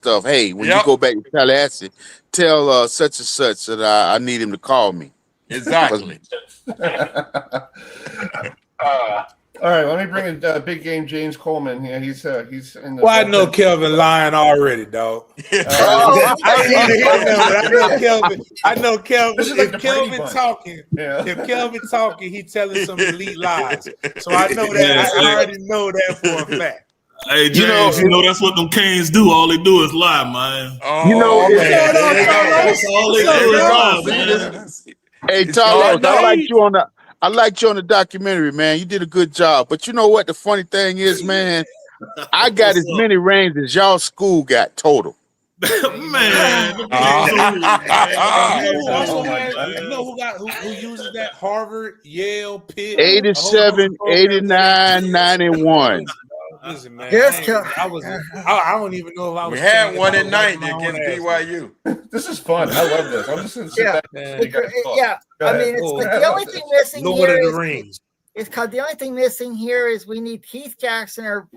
stuff. Hey, when you Yep. go back to Tallahassee, tell such and such that I need him to call me. 'Cause Exactly. All right, let me bring in big game James Coleman. Yeah, he's in the. Well, I know Kelvin lying already, dog. Oh, I don't need to hear nothing, but I know Kelvin. I know Kelvin. This is like If the Brady Kelvin Bunch. talking, Yeah. if Kelvin talking, he telling some elite lies. So I know that. I already know that for a fact. Hey James, you know that's what them Canes do. All they do is lie, man. Oh, You know, man. it's- There you go. That's all they There do you is go. lie, See, man. hey, It's all Carlos, night. I liked you on the documentary, man. You did a good job. But you know what? The funny thing is, man, I got What's as up? many rings as y'all school got total. Man. You Oh my know who who uses that? Harvard, Yale, Pitt, 87, 89, 91. Listen, man. Yes, I Kel- don't even know if I was. We had saying one if I at was night wiping my own against ass. BYU. This is fun. I love this. I'm just gonna sit Yeah. back. Man, You guys talk. Yeah, Go I ahead. mean, it's Oh, like the only thing missing Lord here of the is Rings. the only thing missing here is we need Keith Jackson or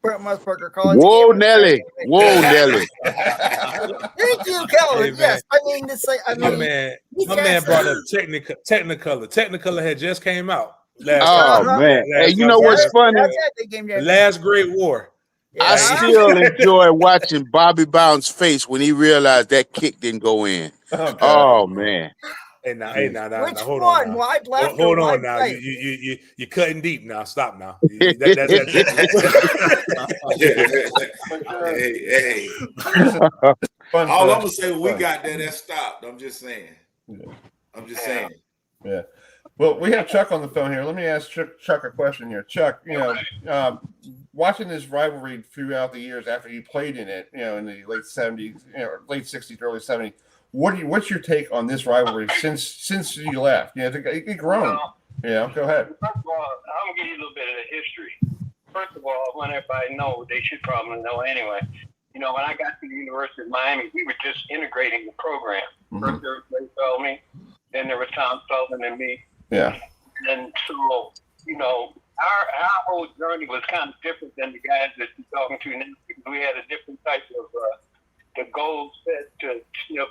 Brent Musburger calling. Whoa, the game. Nelly. Whoa, Nelly. Thank you, Kelvin. Hey, yes, I mean it's like My man Keith brought Jackson- up Technicolor. Technicolor had just came out last Oh, time. man. Hey, you know Yeah, what's funny? That's it. The game. The Last Great War. I still enjoy watching Bobby Brown's face when he realized that kick didn't go in. Oh, God. Oh, man. Hey, now, Which hold one? on now. Wide left? Hold or on wide now. right? You're cutting deep now. Stop now. Hey. Fun All for I'm gonna say, when we fun. got there, that stopped. I'm just saying. I'm just saying. Yeah. Well, we have Chuck on the phone here. Let me ask Chuck a question here. Chuck, watching this rivalry throughout the years after you played in it, in the late 70s, late 60s, early 70s, what's your take on this rivalry since you left? It grown. Go ahead. First of all, I'm gonna give you a little bit of the history. First of all, I want everybody to know, they should probably know anyway. When I got to the University of Miami, we were just integrating the program. First there was Ray Feldman, then there was Tom Sullivan and me. Yeah. And so, our whole journey was kind of different than the guys that you're talking to now, because we had a different type of the goals set to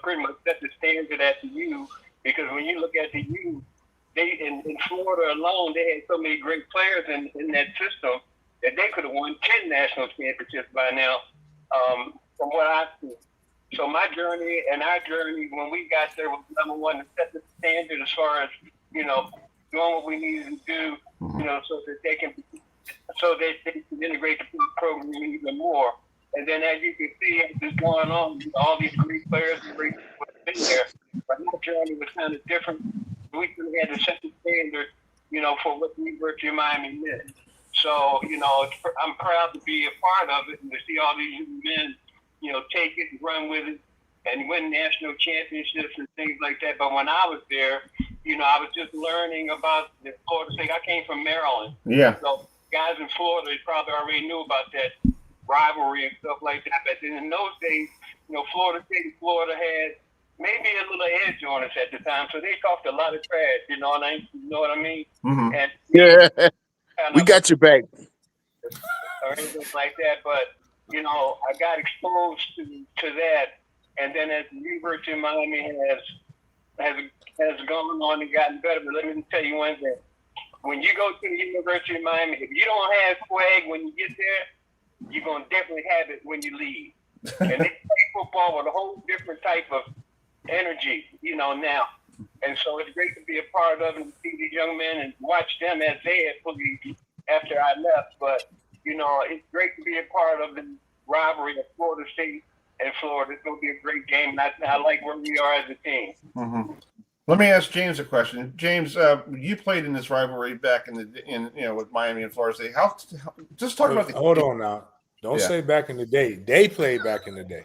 pretty much set the standard at the U. Because when you look at the U, they in Florida alone, they had so many great players in that system that they could have won 10 national championships by now. From what I've seen. So my journey and our journey when we got there was number one to set the standard as far as doing what we needed to do, so that they can integrate the program even more. And then as you can see, as it's going on, all these great players and great people have been there. But my journey was kind of different. We had to set the standard, for what the University of Miami meant. So, I'm proud to be a part of it and to see all these young men, take it and run with it and win national championships and things like that. But when I was there, I was just learning about the Florida State. I came from Maryland. Yeah. So guys in Florida, they probably already knew about that rivalry and stuff like that. But then in those days, Florida State and Florida had maybe a little edge on us at the time. So they talked a lot of trash, you know what I mean? Mm-hmm. And Yeah. We got your back. or anything like that, but I got exposed to that, and then as the University of Miami has gone on and gotten better. But let me tell you one thing: when you go to the University of Miami, if you don't have swag when you get there, you're gonna definitely have it when you leave. And they play football with a whole different type of energy, now. And so it's great to be a part of and see these young men and watch them as they had played after I left. But, it's great to be a part of the rivalry of Florida State and Florida. It's going to be a great game. And I like where we are as a team. Mm-hmm. Let me ask James a question. James, you played in this rivalry back with Miami and Florida State. Just talk about the. Hold on now. Don't say back in the day. They played back in the day.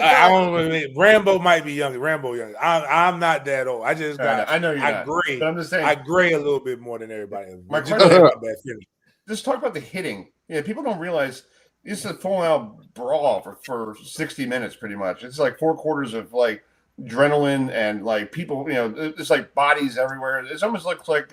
I don't. Rambo might be younger. I'm not that old. I just got. I know you're not. Gray. But I'm just saying. I gray a little bit more than everybody else. My question. Just talk about the hitting. People don't realize it's a full-out brawl for 60 minutes, pretty much. It's like 4 quarters of adrenaline and people. It's like bodies everywhere. It almost looks like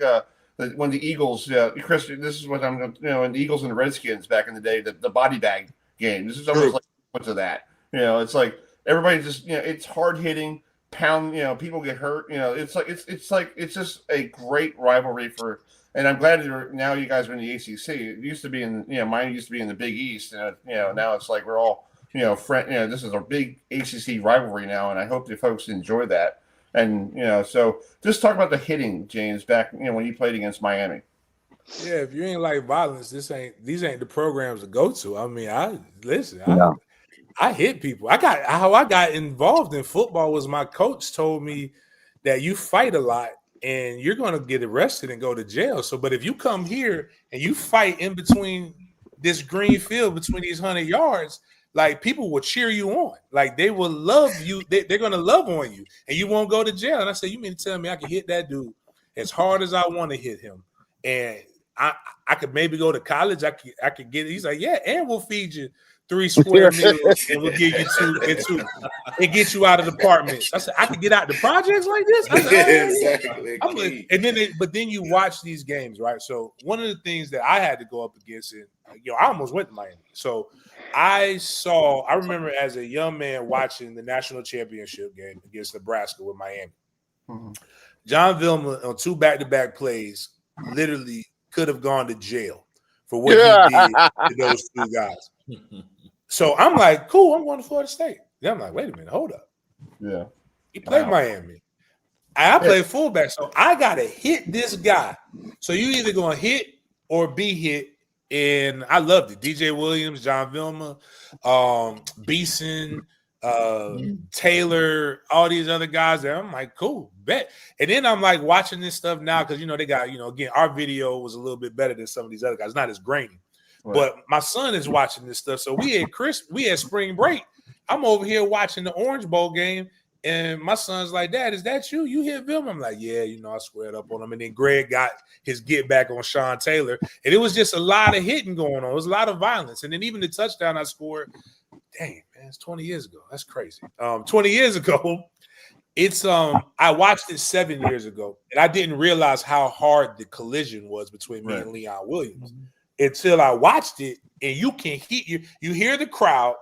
when the Eagles, Chris, this is what I'm, and the Eagles and the Redskins back in the day, the body bag game. This is almost like what's of that. It's like everybody just, it's hard hitting, pound. People get hurt. It's just a great rivalry for. And I'm glad now you guys are in the ACC. It used to be in, mine used to be in the Big East, and now it's like we're all, this is a big ACC rivalry now, and I hope the folks enjoy that. And so just talk about the hitting, James, back when you played against Miami. Yeah, if you ain't like violence, these ain't the programs to go to. I mean, I hit people. How I got involved in football was my coach told me that you fight a lot and you're going to get arrested and go to jail. So, but if you come here and you fight in between this green field, between these 100 yards, like people will cheer you on. Like they will love you. They're going to love on you and you won't go to jail. And I said, you mean to tell me I can hit that dude as hard as I want to hit him? And I could maybe go to college. I could get it. He's like, yeah, and we'll feed you 3 square meals and we'll give you two and get you out of the apartments. I said, I could get out the projects like this. I said, exactly. And then, but then you watch these games, right? So one of the things that I had to go up against, and I almost went to Miami. So I remember as a young man watching the national championship game against Nebraska with Miami. Mm-hmm. John Vilma on 2 back-to-back plays literally could have gone to jail for what he did to those 2 guys. So I'm like, cool, I'm going to Florida State. Then I'm like, wait a minute, hold up. Yeah. He played Miami. I played fullback, so I got to hit this guy. So you either going to hit or be hit. And I loved it. DJ Williams, John Vilma, Beeson, Taylor, all these other guys there. I'm like, cool, bet. And then I'm like watching this stuff now because, they got, again, our video was a little bit better than some of these other guys. Not as grainy. Right. But my son is watching this stuff. So we had spring break. I'm over here watching the Orange Bowl game. And my son's like, Dad, is that you? You hit Vilma? I'm like, yeah, I squared up on him. And then Greg got his get back on Sean Taylor. And it was just a lot of hitting going on. It was a lot of violence. And then even the touchdown I scored, dang, man, it's 20 years ago. That's crazy. 20 years ago, it's I watched it 7 years ago. And I didn't realize how hard the collision was between me and Leon Williams until I watched it. And you can you hear the crowd.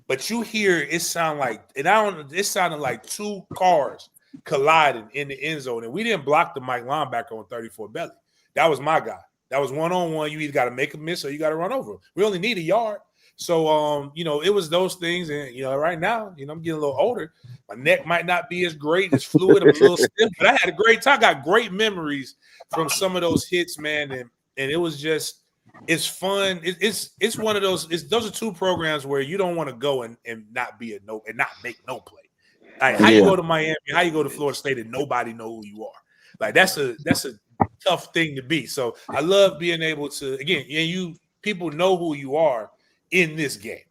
But you hear it sound like it sounded like 2 cars colliding in the end zone. And we didn't block the Mike linebacker on 34 belly. That was my guy. That was one-on-one. You either got to make a miss or you got to run over him. We only need a yard. So it was those things. And right now, I'm getting a little older. My neck might not be as great, as fluid. I'm a little stiff, but I had a great time. I got great memories from some of those hits, man. And it was just it's fun. It's one of those. Those are 2 programs where you don't want to go and not be and not make no play. Like how you go to Miami, how you go to Florida State, and nobody know who you are. Like that's a tough thing to be. So I love being able to people know who you are in this game.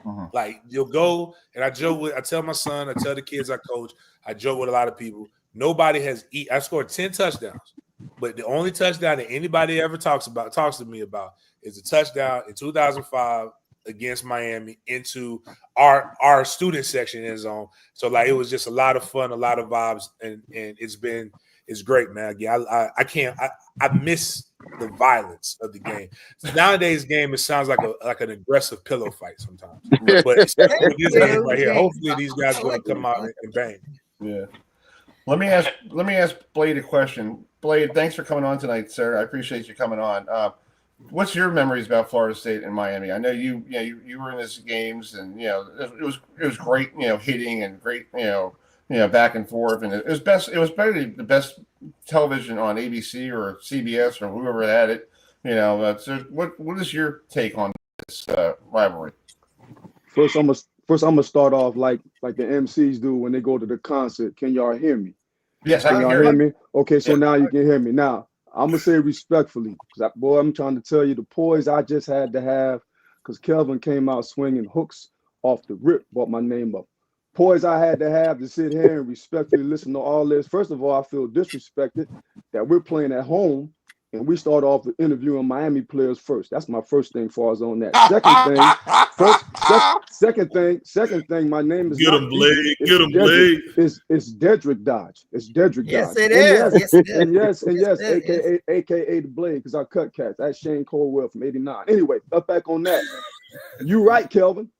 Uh-huh. Like you'll go and I tell my son, I tell the kids I coach, I joke with a lot of people. Nobody has I scored 10 touchdowns. But the only touchdown that anybody ever talks to me about is a touchdown in 2005 against Miami into our student section end zone. So like it was just a lot of fun, a lot of vibes, and it's great, man. Again, I miss the violence of the game. So nowadays game it sounds like an aggressive pillow fight sometimes. But this right here, hopefully these guys are going to come out and bang. Yeah. Let me ask Blade a question. Blade, thanks for coming on tonight, sir. I appreciate you coming on. What's your memories about Florida State and Miami? I know you were in these games, and it was great, hitting and great, back and forth, and it was probably the best television on ABC or CBS or whoever had it. So what is your take on this rivalry? First, I'm gonna start off like the MCs do when they go to the concert. Can y'all hear me? Yes, I can hear me. Okay, so now you can hear me. Now I'm gonna say respectfully, because I'm trying to tell you the poise I just had to have, because Kelvin came out swinging hooks off the rip, brought my name up. Poise I had to have to sit here and respectfully listen to all this. First of all, I feel disrespected that we're playing at home and we start off with interviewing Miami players first. That's my first thing far as on that. Second thing, my name is Get him, Blade. Get him, Blade. It's Dedrick Dodge. It's Dedrick Yes, Dodge. it is. Yes, it is. And yes, Yes, it is. aka the Blade, because I cut cats. That's Shane Colwell from '89. Anyway, up back on that. You right, Kelvin.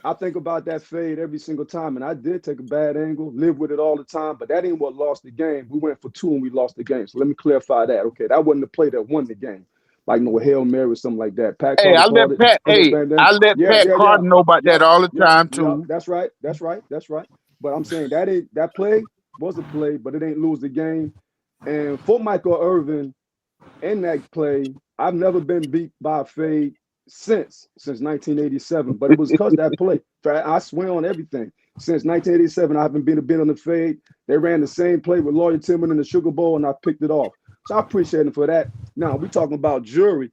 I think about that fade every single time, and I did take a bad angle, live with it all the time, but that ain't what lost the game. We went for 2 and we lost the game. So let me clarify that. Okay, that wasn't the play that won the game, like no Hail Mary or something like that. Pat Hey, I Carter let Pat. Hey, I let Pat Carter know about that all the time too. That's right. But I'm saying that play was a play, but it ain't lose the game. And for Michael Irvin, in that play, I've never been beat by a fade since 1987, but it was because that play. I swear on everything. Since 1987, I haven't been a bit on the fade. They ran the same play with Lawyer Tillman in the Sugar Bowl, and I picked it off. So I appreciate him for that. Now we talking about jury.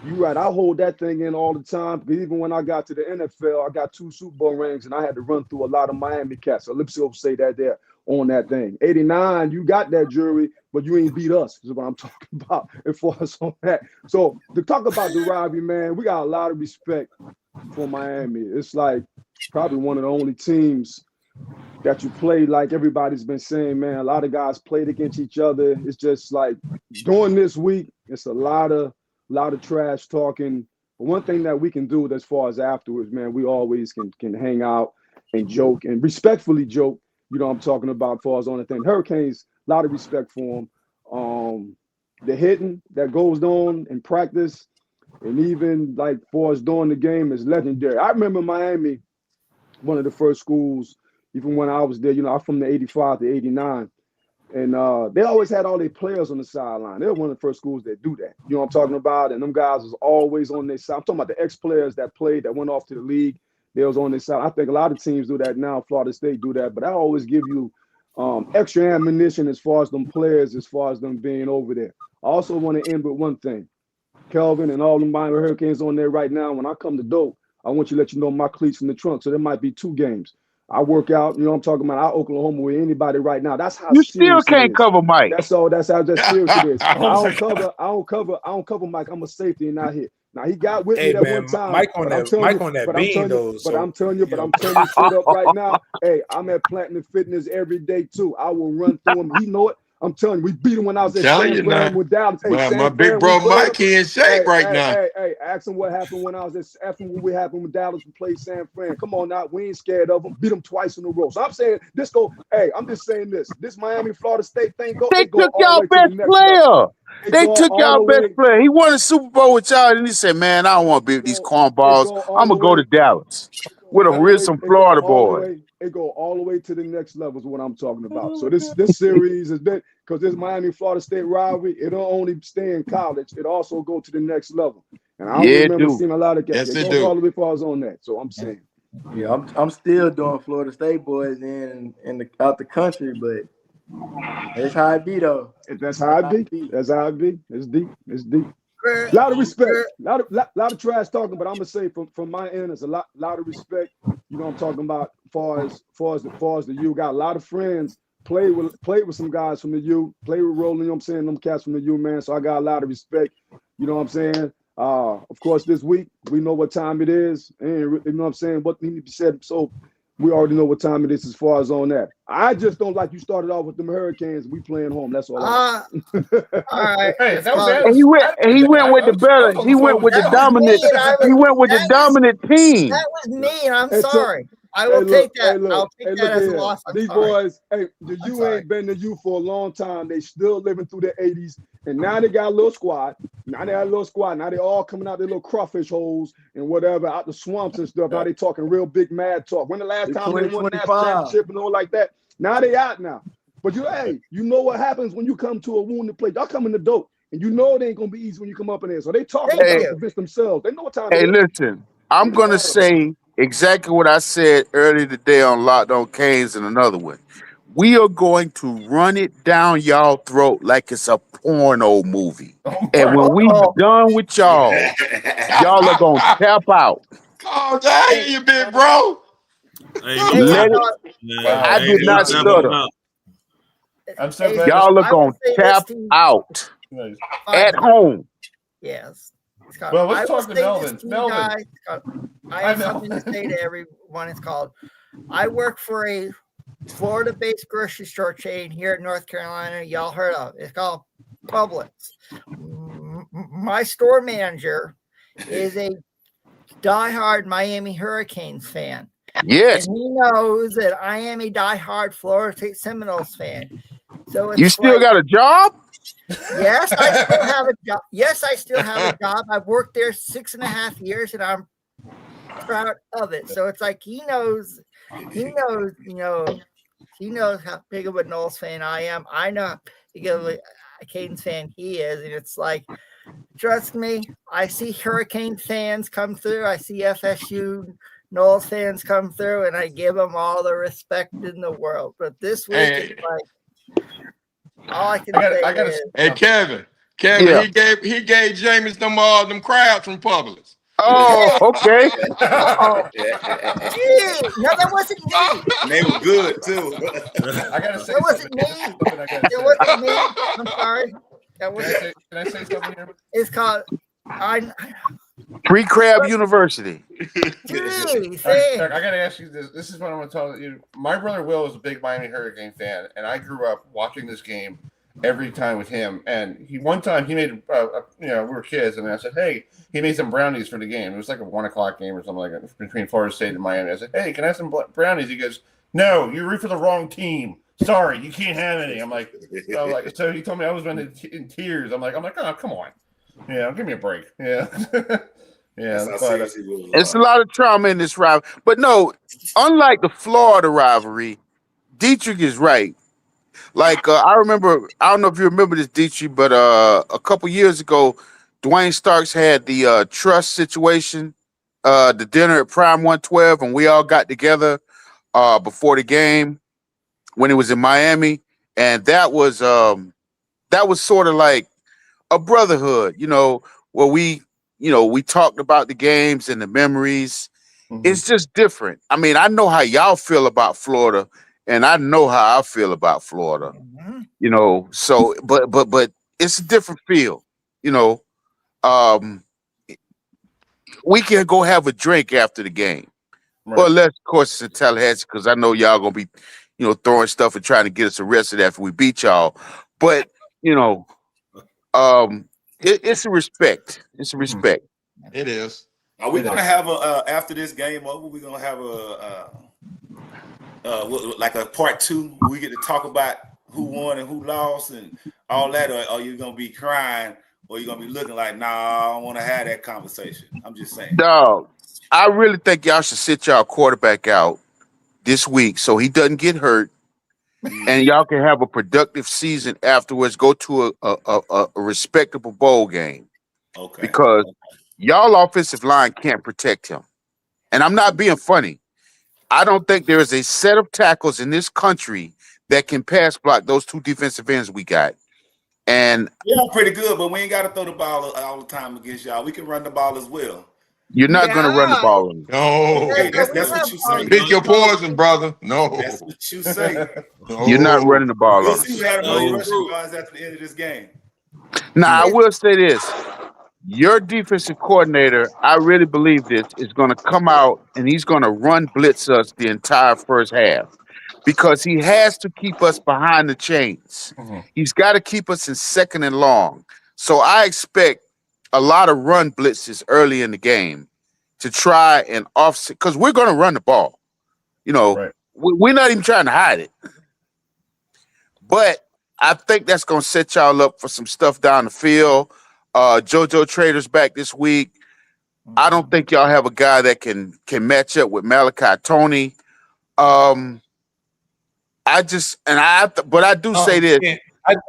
You right. I hold that thing in all the time. Because even when I got to the NFL, I got 2 Super Bowl rings, and I had to run through a lot of Miami cats. So let's say that there on that thing. 89, you got that jury, but you ain't beat us, is what I'm talking about as far as on that. So to talk about the rivalry, man, we got a lot of respect for Miami. It's like probably one of the only teams that you play, like everybody's been saying, man. A lot of guys played against each other. It's just like during this week, it's a lot of trash talking. But one thing that we can do as far as afterwards, man, we always can hang out and joke and respectfully joke. You know what I'm talking about as far as on the thing. Hurricanes, a lot of respect for them. The hitting that goes on in practice and even like for us during the game is legendary. I remember Miami, one of the first schools, even when I was there, you know, I'm from the 85 to 89. And they always had all their players on the sideline. They were one of the first schools that do that. You know what I'm talking about? And them guys was always on their side. I'm talking about the ex-players that played, that went off to the league. They was on their side. I think a lot of teams do that now. Florida State do that. But I always give you extra ammunition as far as them players, as far as them being over there. I also want to end with one thing. Kelvin and all the Miami Hurricanes on there right now, when I come to Dope, I want you to let you know my cleats in the trunk. So there might be 2 games. I work out, you know what I'm talking about, out Oklahoma with anybody right now. That's how you still can't cover Mike. That's all. That's how just serious it is. I don't cover Mike. I'm a safety and not hit. Now he got with me that one time. Mike on that bean though. But I'm telling you straight up right now. Hey, I'm at Platinum Fitness every day too. I will run through him. He know it. I'm telling you, we beat him when I was at San Fran with Dallas. Hey, my big bro Mike, he in shape right now. Hey, ask him what happened when I was at. Ask him what happened with Dallas. We played San Fran. Come on now, we ain't scared of them. Beat them twice in a row. So I'm saying this go. Hey, I'm just saying this. This Miami Florida State thing go. They took y'all best player. They took y'all best player. He won a Super Bowl with y'all, and he said, "Man, I don't want to be with these cornballs. I'm gonna go to Dallas with some Florida boy." It go all the way to the next level is what I'm talking about. So this series has been, because this Miami Florida State rivalry, it don't only stay in college, it also go to the next level. And I remember seeing a lot of guys. It goes all the way far as on that. So I'm saying. Yeah, I'm still doing Florida State boys out the country, but that's how it be though. That's how it be. That's how it be. It's deep. It's deep. A lot of respect, lot of trash talking, but I'm gonna say from my end, it's a lot of respect. You know what I'm talking about. Far as the U, got a lot of friends. Played with some guys from the U. Played with Roland. You know what I'm saying? Them cats from the U, man. So I got a lot of respect. You know what I'm saying? Of course, this week we know what time it is, and you know what I'm saying. What needs to be said. So we already know what time it is as far as on that. I just don't like you started off with them Hurricanes. We playing home. That's all. All right. Hey, and he went with the better. He went with the dominant. He went with the dominant team. That was me. I'm sorry. I will take that. I'll take that as a loss. These boys, the U ain't been the U for a long time. They still living through the 80s. And now they got a little squad. Now they all coming out their little crawfish holes and whatever, out the swamps and stuff. Now they talking real big mad talk. When the last time they won that championship and all like that? Now they out now. But you know what happens when you come to a wounded place. Y'all come in the Dope. And you know it ain't going to be easy when you come up in there. So they talking about to convince themselves. They know what time it is. Listen, I'm going to say exactly what I said earlier today on Locked On Canes and another one. We are going to run it down y'all throat like it's a porno movie. And when we done with y'all, y'all are going to tap out. Calm down, you big bro. I did not stutter. I'm so glad y'all are going to tap out. Nice. at home. Yes. It's called, Well, let's I will talk to say Melvin. this to you Melvin. guys, it's called, I Hi, have something to Melvin. say to everyone. It's called, I work for a Florida-based grocery store chain here in North Carolina. Y'all heard of it. It's called Publix. My store manager is a diehard Miami Hurricanes fan. Yes. And he knows that I am a diehard Florida State Seminoles fan. So it's You still like, got a job? yes, I still have a job. Yes, I still have a job. I've worked there 6.5 years, and I'm proud of it. So it's like he knows, you know, he knows how big of a Knowles fan I am. I know how big of a Canes fan he is, and it's like, trust me, I see Hurricane fans come through. I see FSU Knowles fans come through, and I give them all the respect in the world. But this week, Hey. it's like, all I can I gotta- say I gotta- is, Hey, Kevin, Yeah. he gave Jameis them crowds from Publix. Oh, okay. gee, no, that wasn't me. They were good too. I gotta say That wasn't something. me. Something I gotta It say. wasn't me. I'm sorry. That Can was. I say, can I say something here? It's called. I. Free Crab University. Geez, Chuck, I gotta ask you this. This is what I'm gonna tell you. My brother Will is a big Miami Hurricane fan, and I grew up watching this game every time with him. And one time he made, we were kids, and I said, "Hey," he made some brownies for the game. It was like a 1:00 game or something like that between Florida State and Miami. I said, "Hey, can I have some brownies?" He goes, "No, you root for the wrong team. Sorry, you can't have any." I'm like, so he told me I was in tears. I'm like, oh, come on, give me a break. Yeah. Yeah, That's how but serious he was. It's a lot of trauma in this rivalry. But no, unlike the Florida rivalry, Dietrich is right. Like I remember, I don't know if you remember this, Dietrich, but a couple years ago, Dwayne Starks had the trust situation, the dinner at Prime 112, and we all got together before the game when it was in Miami, and that was sort of like a brotherhood, where we talked about the games and the memories. It's just different. I mean, I know how y'all feel about Florida, and I know how I feel about Florida. So but it's a different feel. We can go have a drink after the game. Right. Well, unless of course it's in Tallahassee, because I know y'all gonna be, throwing stuff and trying to get us arrested after we beat y'all. But it's a respect. It's a respect. It is. Are we gonna have a after this game over? We're gonna have like a part 2. We get to talk about who won and who lost and all that, or are you gonna be crying, or you gonna be looking like, nah, I don't want to have that conversation? I'm just saying. Dog, I really think y'all should sit y'all quarterback out this week so he doesn't get hurt, and y'all can have a productive season afterwards. Go to a respectable bowl game. Okay. Because y'all offensive line can't protect him. And I'm not being funny. I don't think there is a set of tackles in this country that can pass block those two defensive ends we got. And yeah, pretty good, but we ain't got to throw the ball all the time against y'all. We can run the ball as well. you're not going to run the ball on him. No. Hey, that's what you say. Pick your poison, brother. No. That's what you say. You're not running the ball We'll on see him. who had the most rushing yards at the end of this game. Now, I will say this. Your defensive coordinator, I really believe this, is going to come out and he's going to run blitz us the entire first half because he has to keep us behind the chains. He's got to keep us in second and long. So I expect a lot of run blitzes early in the game to try and offset, because we're going to run the ball. Right. We're not even trying to hide it. But I think that's going to set y'all up for some stuff down the field. JoJo Trader's back this week. I don't think y'all have a guy that can match up with Malachi Tony. But I do say this.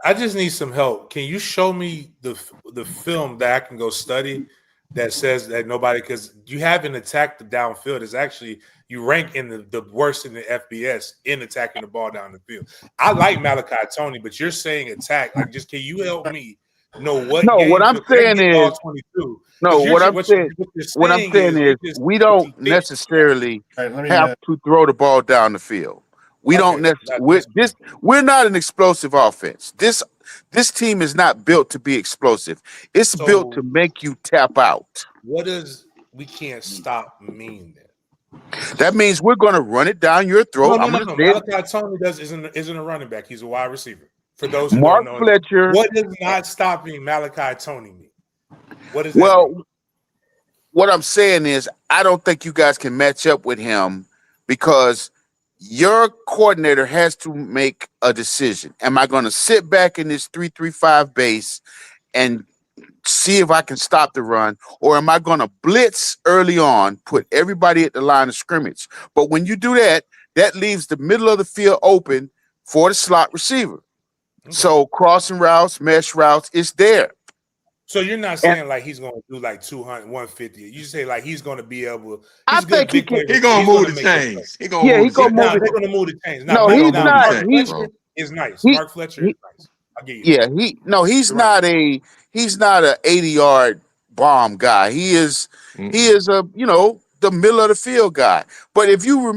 I just need some help. Can you show me the film that I can go study that says that nobody, because you haven't attacked the downfield. It's actually you rank in the worst in the FBS in attacking the ball down the field. I like Malachi Tony, but you're saying attack. Like, just can you help me know what? No, what I'm saying is 22. no. What I'm saying is we don't 56. necessarily All right, let me, have to throw the ball down the field. We don't necessarily. We're not an explosive offense. This team is not built to be explosive. It's built to So make you tap out. what does we can't stop mean then? That means we're going to run it down your throat. I'm going to say it. Malachi Tony isn't a running back. He's a wide receiver. For those who Mark don't know, Fletcher. what does not stopping Malachi Tony mean? What is that? Well, what I'm saying is, I don't think you guys can match up with him because your coordinator has to make a decision. Am I going to sit back in this 3-3-5 base and see if I can stop the run, or am I going to blitz early on, put everybody at the line of scrimmage? But when you do that, that leaves the middle of the field open for the slot receiver. Okay. So crossing routes, mesh routes, it's there. So you're not saying like he's going to do like 200, 150. You say like he's going to be able. I think he can. He gonna move the chains. He gonna Yeah, move he the gonna chains. move Now, it. they're going to move the chains. No, he's not. Mark He's Fletcher is nice. he- Mark Fletcher is nice. I'll give you. yeah. He's You're not right. he's not a 80-yard bomb guy. He is a the middle of the field guy. But if you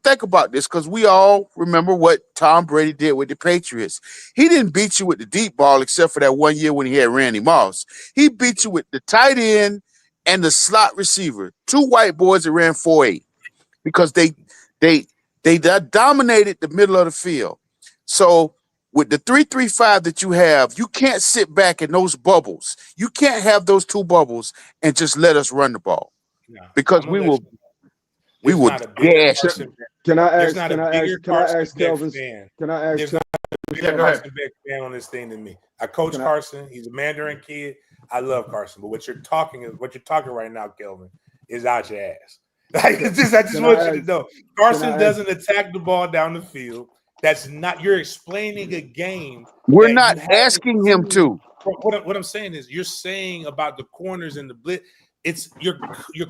think about this, because we all remember what Tom Brady did with the Patriots. He didn't beat you with the deep ball except for that one year when he had Randy Moss. He beat you with the tight end and the slot receiver, two white boys that ran 4.8 because they dominated the middle of the field. So with the 3-3-5 that you have, you can't sit back in those bubbles. You can't have those two bubbles and just let us run the ball. No, Because I'm we gonna let will you know. we will There's not a bigger gash. Carson Beck- Can I There's ask? not Can a I bigger ask? Can I Carson ask Beck Kelvin? fan. Can I ask? There's not a bigger Yeah, go ahead. Carson Beck fan on this thing than me. I coach Can I- Carson. He's a Mandarin kid. I love Carson. But what you're talking right now, Kelvin, is out your ass. Like I just Can want I you to ask- know. Carson ask- doesn't attack the ball down the field. That's not. You're explaining a game. We're that not you haven't asking him seen. to. What I'm saying is, you're saying about the corners and the blitz. It's your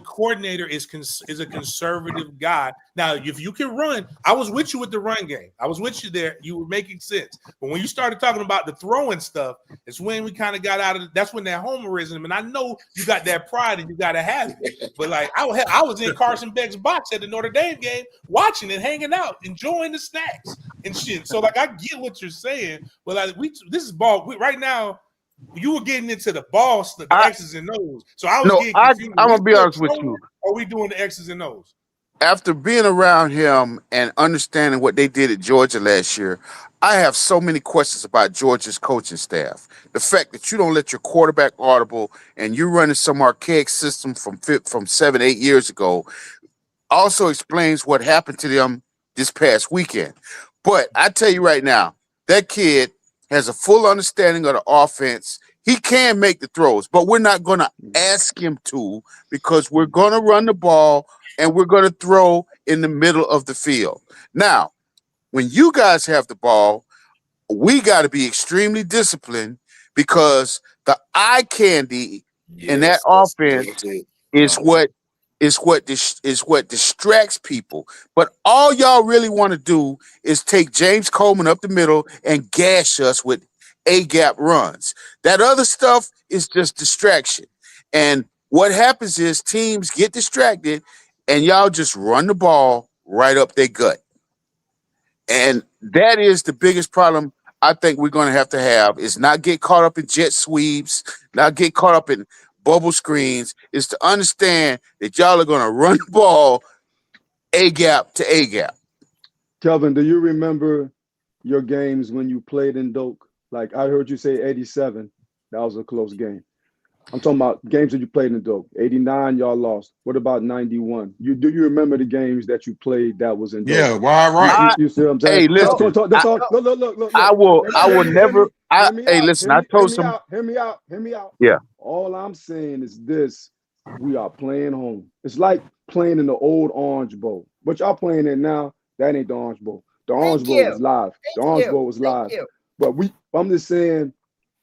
coordinator is a conservative guy. Now, if you can run, I was with you with the run game. I was with you there. You were making sense. But when you started talking about the throwing stuff, it's when we kind of got out of it. That's when that homerism. And I know you got that pride and you got to have it. But like I was in Carson Beck's box at the Notre Dame game, watching it, hanging out, enjoying the snacks and shit. So like I get what you're saying. But like this is ball right now. You were getting into the ball stuff, the X's and O's. So I was getting confused. I'm gonna be honest with you. Are we doing the X's and O's? After being around him and understanding what they did at Georgia last year, I have so many questions about Georgia's coaching staff. The fact that you don't let your quarterback audible and you're running some archaic system from 7-8 years ago also explains what happened to them this past weekend. But I tell you right now, that kid has a full understanding of the offense. He can make the throws, but we're not going to ask him to because we're going to run the ball and we're going to throw in the middle of the field. Now, when you guys have the ball, we got to be extremely disciplined because the eye candy in that offense is what distracts people. But all y'all really want to do is take James Coleman up the middle and gash us with A-gap runs. That other stuff is just distraction. And what happens is teams get distracted and y'all just run the ball right up their gut. And that is the biggest problem I think we're going to have is not get caught up in jet sweeps, not get caught up in bubble screens, is to understand that y'all are going to run the ball A-gap to A-gap. Kelvin, do you remember your games when you played in Doak? Like I heard you say 87. That was a close game. I'm talking about games that you played in Doak. 89, y'all lost. What about 91? Do you remember the games that you played that was in Doak? Yeah, why right? You see what I'm saying? Hey, listen. Look. I will never. Listen. I told some. Hear me out. Yeah. All I'm saying is this: we are playing home. It's like playing in the old Orange Bowl. What y'all playing in now? That ain't the Orange Bowl. The Orange Bowl was live. The Orange Bowl was live. But I'm just saying,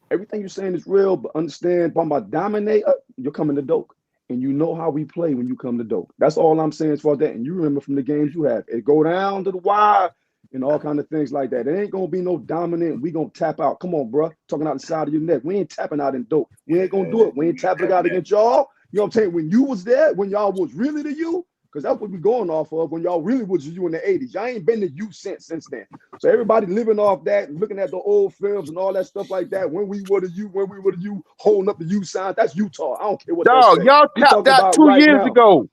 everything you're saying is real. But understand, if I'm about to dominate, you're coming to Doak. And you know how we play when you come to Doak. That's all I'm saying as far as that. And you remember from the games you have. It go down to the wire and all kind of things like that. It ain't going to be no dominant. We going to tap out. Come on, bro. Talking out the side of your neck. We ain't tapping out in Doak. We ain't going to do it. We ain't tapping out against y'all. You know what I'm saying? When you was there, when y'all was really to you, because that's what we going off of when y'all really was you in the 80s. Y'all ain't been the U since then. So everybody living off that, looking at the old films and all that stuff like that. When we were the U, holding up the U sign, that's Utah. I don't care what Dog, they say. y'all We tapped talking out about 2 right years now. ago.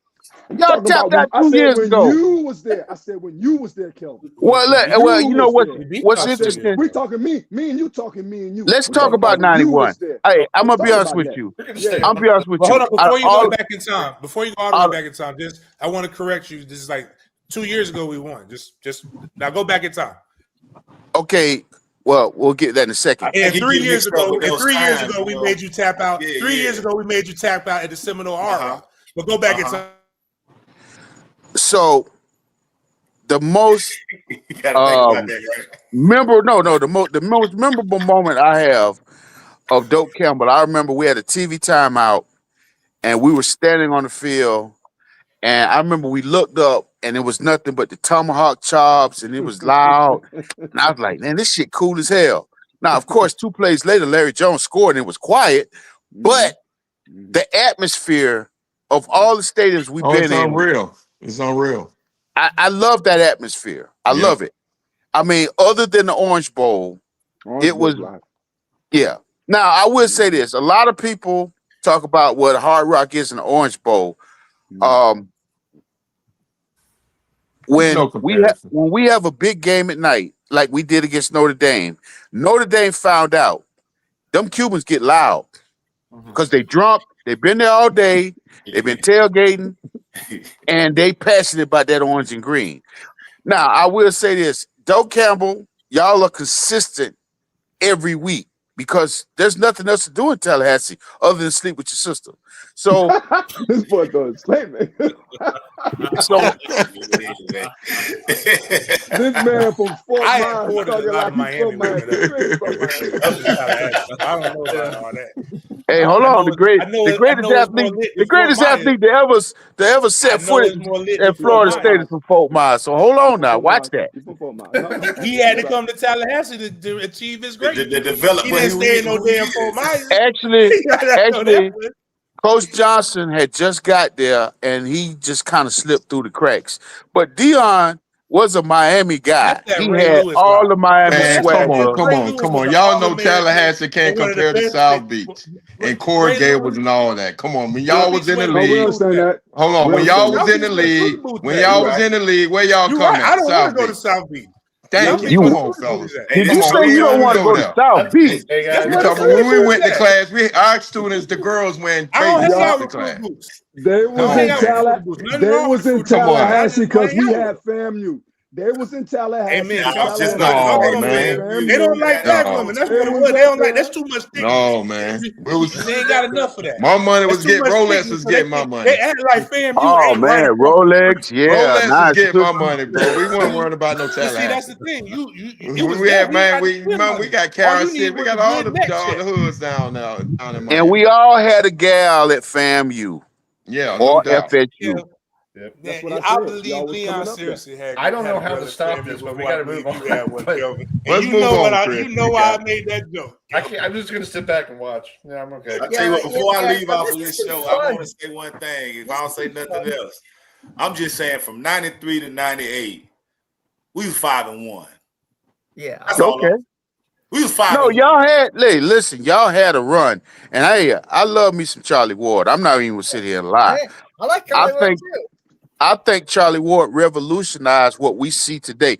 Y'all tapped out I 2 said years when ago. you was there. I said when you was there, Kelvin. Well, you know was what? there. What's I said, interesting? we talking me and you talking me and you. Let's We talk talking about when you 91. was there. Hey, I'm Let's gonna be talk honest about with that. you. Yeah. I'm gonna be honest with But you. hold on, before you All- go back in time, before you go all the all- way back in time, just I want to correct you. This is like 2 years ago we won. Just now go back in time. okay, well, we'll get that in a second. And He 3 get years mixed up ago, with and those 3 years times, ago we bro. made you tap out. Yeah, 3 years yeah. ago we made you tap out at the Seminole R Rock. But go back in time. So the most You gotta think about that, right? the most memorable moment I have of Dope Campbell, I remember we had a TV timeout and we were standing on the field, and I remember we looked up and it was nothing but the tomahawk chops, and it was loud. And I was like, man, this shit cool as hell. Now, of course, 2 plays later, Larry Jones scored and it was quiet, but the atmosphere of all the stadiums we've been It's in, unreal. It's unreal. I love that atmosphere. I love it. I mean, other than the Orange Bowl, it was live. yeah. Now, I will say this. A lot of people talk about what Hard Rock is in the Orange Bowl. When No comparison. when we have a big game at night, like we did against Notre Dame found out them Cubans get loud because they drunk. They've been there all day. They've been tailgating, and they passionate about that orange and green. Now, I will say this. Dope Campbell, y'all are consistent every week because there's nothing else to do in Tallahassee other than sleep with your sister. So this boy doing slavery. So this man from Fort I Myers imported a talking lot like of he's from Miami women. Miami. I don't know about all that. hey, hold on. The greatest Myers. athlete to ever set foot at Florida State is from Fort Myers. So hold on now. Watch that. He had to come to Tallahassee to achieve his greatness. The development. He didn't stay in no damn Fort Myers. Actually, Coach Johnson had just got there and he just kind of slipped through the cracks. But Dion was a Miami guy. He had all the Miami swagger. Come on. Y'all know Tallahassee can't compare to South Beach and Corey Gables and all that. Come on. When y'all was in the league, hold on. When y'all was in the league, where y'all come at? I don't want to go to South Beach. Thank you. Come on, fellas. Did you say you don't want to go to South Beach? When we went to class, our students, the girls, went crazy to class. They was in Tallahassee because we had FAMU. They was in Tallahassee. Amen. Man. They don't like black women. That's what it was. They don't like. That's too much thickness. No, man. They ain't got enough of that. My money was getting Rolex thickness, was getting my money. They act like FAMU. Oh man, Rolex, yeah, Rolex nice. was getting my money, bro. We weren't worried about no Tallahassee. See, that's the thing. We got Carol City. We got all the hoods down there. And we all had a gal at FAMU. Yeah, or no doubt. FSU. That's what I believe Leon seriously had. I don't know how to stop this, but we got to move on. Let's move on, Chris. You know why I made that joke. I'm just going to sit back and watch. Yeah, I'm okay. I tell you what, before I leave off of this show, I want to say one thing. If I don't say nothing else, I'm just saying from 93 to 98, we was 5-1. Yeah. That's all. Okay. We was 5-1. No, y'all had. Listen, y'all had a run, and I love me some Charlie Ward. I'm not even gonna sit here and lie. I like Charlie Ward too. I think Charlie Ward revolutionized what we see today.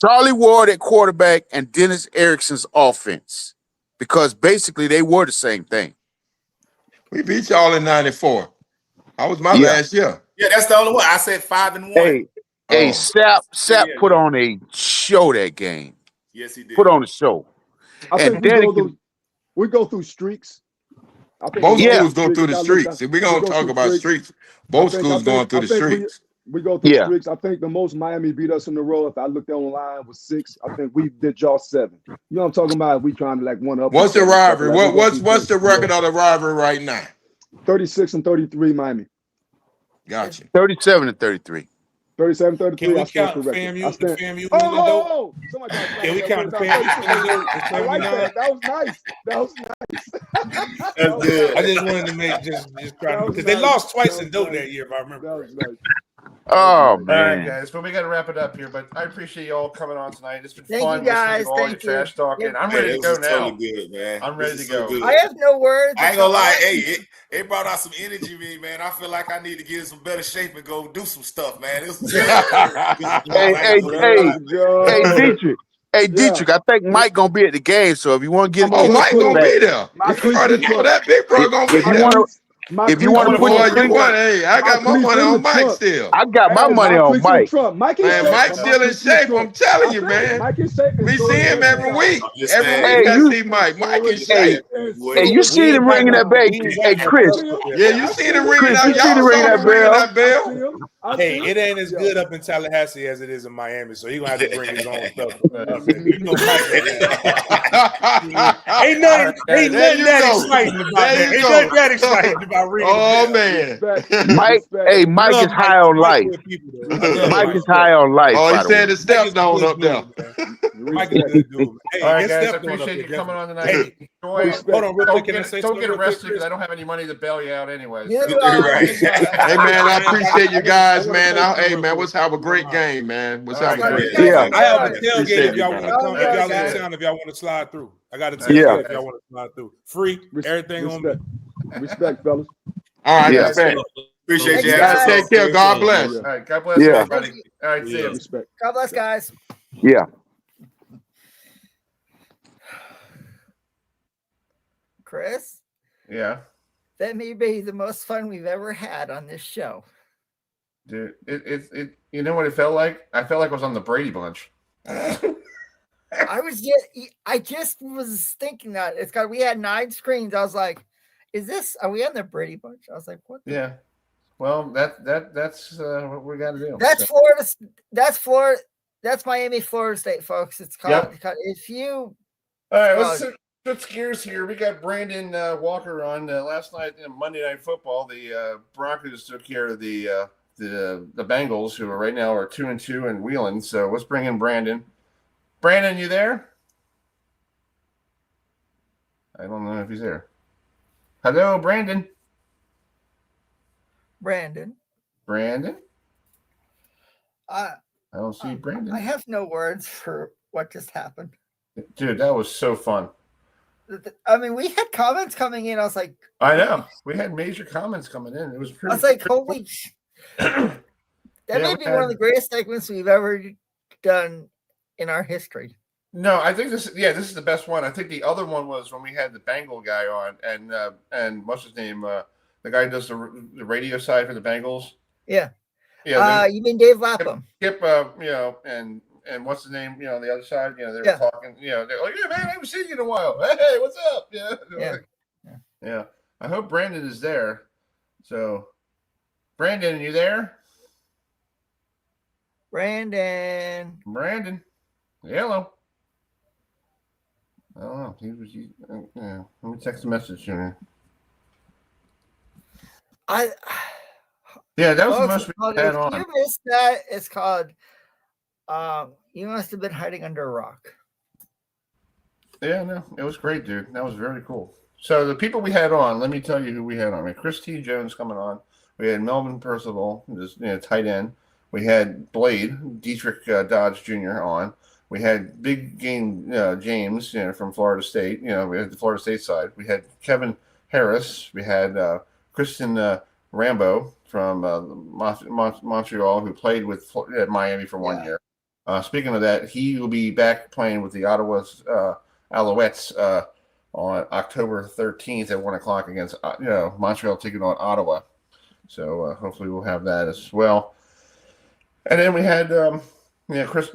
Charlie Ward at quarterback and Dennis Erickson's offense, because basically they were the same thing. We beat y'all in '94. That was my last year. Yeah, that's the only one. I said 5-1. Hey, Sapp put on a show that game. Yes, he did. Put on a show. I think we go through streaks. Both schools go through the streaks. If we're going to talk about streaks, both schools going through the streaks. We go through streaks. I think the most Miami beat us in a row, if I looked online, was 6. I think we did y'all 7. You know what I'm talking about? We trying to like one up. What's the rivalry? What's the record of the rivalry right now? 36-33 Miami. Gotcha. 37-33. 37, Can 33. we I stand count corrected. I FAMU? The stand. FAMU win the dope? Oh, somebody got Can we count the I FAMU? like that. That was nice. That was nice. That's good. I just wanted to make just try That was because they nice. lost twice That in was dope nice. that year, if I remember. That was correctly. nice. Oh All right, man. guys, but we got to wrap it up here. But I appreciate you all coming on tonight. It's been Thank fun you, guys. listening to all your Thank you. trash talking. Yep. I'm Man, ready to this go was now. totally good, man. I'm ready This to is so go. good. I have no words. I ain't It's gonna lie, all- hey, it brought out some energy in me, man. I feel like I need to get in some better shape and go do some stuff, man. It was Hey, Dietrich. Hey, Dietrich, I think Mike gonna be at the game, so if you want to get Oh, Mike gonna back, be there. You already know that big bro gonna be if you there. want to, if you want to put your you want, hey, I got my money on Mike still. I got my money on Mike. Mike is Man, shape. Mike's still in shape. I'm telling you, man. Mike is shape. We see him every week. Every Hey, week I you- see Mike. Mike is Hey, shape. hey, you see him ringing that bell? Hey, Chris. Yeah, you seen him ringing Chris, that. you see Y'all him ringing saw that him ringing bell? that bell. Hey, it ain't as good up in Tallahassee as it is in Miami, so he's gonna have to bring his own stuff. Ain't nothing that exciting about that. Ain't nothing that exciting about reading. Oh man, Mike. Hey, Mike is high on life. Mike is high on life. Oh, he by the way. said the steps down up there. Mike is a good dude. Hey, All right, his guys, I step going up appreciate there, you coming on tonight. definitely. Enjoy it. Hold on, real quick. Can I say Don't something get real quick, arrested because Chris? I don't have any money to bail you out anyway. Yeah, Right. Hey man, I appreciate you guys, man. Hey man, let's have a great game, man. Let's have a great game. Yeah. I have a tailgate Appreciate if y'all you, want to man. come. If y'all in Yeah. town, if y'all want to slide through, I got a Yeah. tailgate if y'all want to slide through. Free, everything on me. Respect, fellas. All right, Yeah. respect. Appreciate you. You guys take care. God bless. All right, God bless Yeah. everybody. All right, see you. Respect. God bless, guys. Yeah. Chris, Yeah, that may be the most fun we've ever had on this show. dude. It. You know what it felt like? I felt like I was on the Brady Bunch. I just was thinking that we had 9 screens. I was like, are we on the Brady Bunch? I was like, what? Yeah. Well, that's what we got to do. That's So- Florida. That's Miami, Florida State, folks. It's called, if you, All right, let's switch gears here. We got Brandon Walker on last night in Monday Night Football. The Broncos took care of the Bengals, who right now are 2-2 and wheeling. So let's bring in Brandon. Brandon, you there? I don't know if he's there. Hello, Brandon. Brandon. I don't see Brandon. I have no words for what just happened. Dude, that was so fun. I mean, we had comments coming in. I was like, I know. We had major comments coming in. It was pretty. I was like, holy. That may be one of the greatest segments we've ever done in our history. No, I think this is the best one. I think the other one was when we had the Bengal guy on, and what's his name? The guy who does the radio side for the Bengals. Yeah. Yeah. You mean Dave Lapham? Skip, and what's the name? On the other side, they were talking. They're like, "Yeah, man, I haven't seen you in a while. Hey, what's up?" Yeah. I hope Brandon is there. So, Brandon, are you there? Brandon. Hello. I don't know. Let me text a message to him. Yeah, that was the most we had on. If you missed that, it's called You Must Have Been Hiding Under a Rock. Yeah, no, it was great, dude. That was very cool. So the people we had on, let me tell you who we had on. We had Chris T. Jones coming on. We had Melvin Percival, just tight end. We had Blade, Dietrich Dodge Jr. on. We had Big Game James, from Florida State. We had the Florida State side. We had Kevin Harris. We had Kristen Rambo from Montreal, who played with Miami for 1 year. Speaking of that, he will be back playing with the Ottawa Alouettes on October 13th at 1:00 against Montreal taking on Ottawa. So hopefully we'll have that as well. And then we had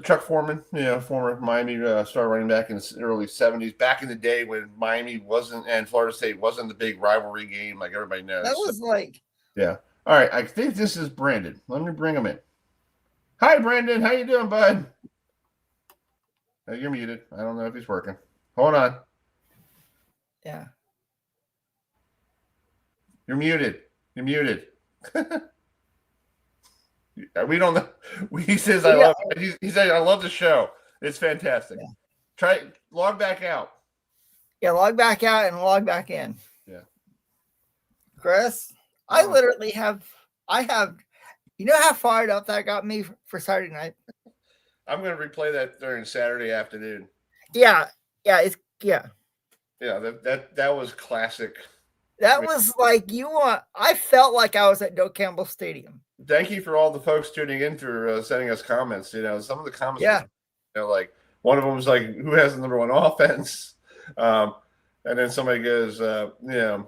Chuck Foreman, former Miami star running back in the early 70s, back in the day when Miami wasn't and Florida State wasn't the big rivalry game like everybody knows. That was like. Yeah. All right. I think this is Brandon. Let me bring him in. Hi, Brandon. How you doing, bud? You're muted. I don't know if he's working. Hold on. Yeah. You're muted. We don't know. He says I love. He said I love the show. It's fantastic. Yeah. Try log back out. Yeah, log back out and log back in. Yeah. Chris, I literally have. You know how fired up that got me for Saturday night? I'm going to replay that during Saturday afternoon. Yeah. Yeah, that was classic. That was like I felt like I was at Doak Campbell Stadium. Thank you for all the folks tuning in for sending us comments. You know, some of the comments, like one of them was like, "Who has the number one offense?" And then somebody goes, "We're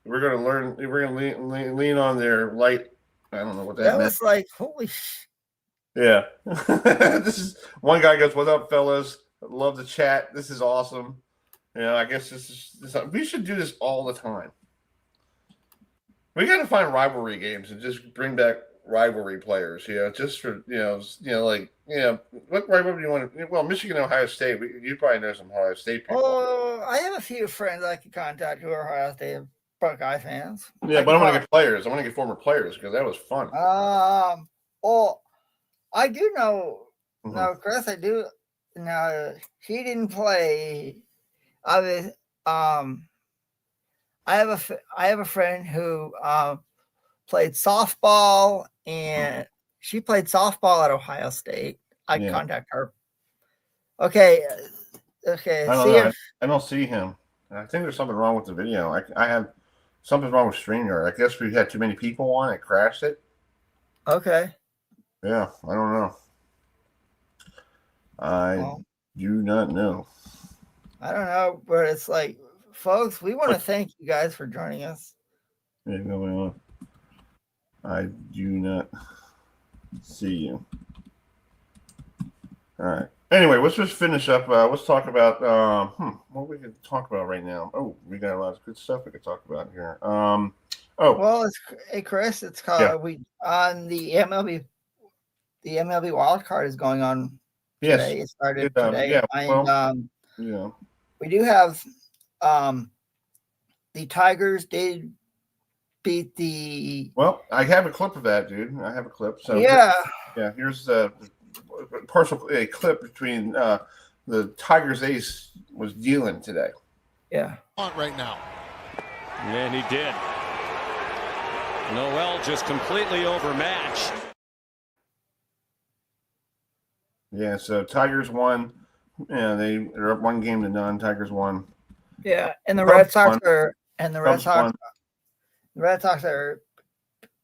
going to learn. We're going to lean on their light." I don't know what that meant. Was like, holy Yeah. This is one guy goes, "What's up, fellas? Love the chat. This is awesome." You know, I guess this we should do this all the time. We got to find rivalry games and just bring back rivalry players. You know, just for what rivalry do you want to? Well, Michigan, Ohio State. You probably know some Ohio State people. Oh, I have a few friends I could contact who are Ohio State Buckeye fans. Yeah, but I want to get players. I want to get former players because that was fun. Well, I do know. Mm-hmm. No, Chris, I do. No, he didn't play. I have a friend who played softball, and she played softball at Ohio State. I contact her. Okay. I don't see him. I think there's something wrong with the video. I have something wrong with StreamYard. I guess we had too many people on. It crashed it. Okay. Yeah, I don't know. I do not know. I don't know, but it's like, folks, we want to thank you guys for joining us. What's going on? I do not see you. All right. Anyway, let's just finish up. Let's talk about what we can talk about right now. Oh, we got a lot of good stuff we could talk about here. Well, hey Chris, it's called on the MLB. The MLB wild card is going on today. It started today. We do have the Tigers did beat the. Well, I have a clip of that, dude. I have a clip. So here's a clip between the Tigers ace was dealing today. Yeah. Right now. And he did. Noel just completely overmatched. Yeah, so Tigers won. Yeah, they're up 1-0. Tigers won. Yeah, and the Red Sox are the Red Sox are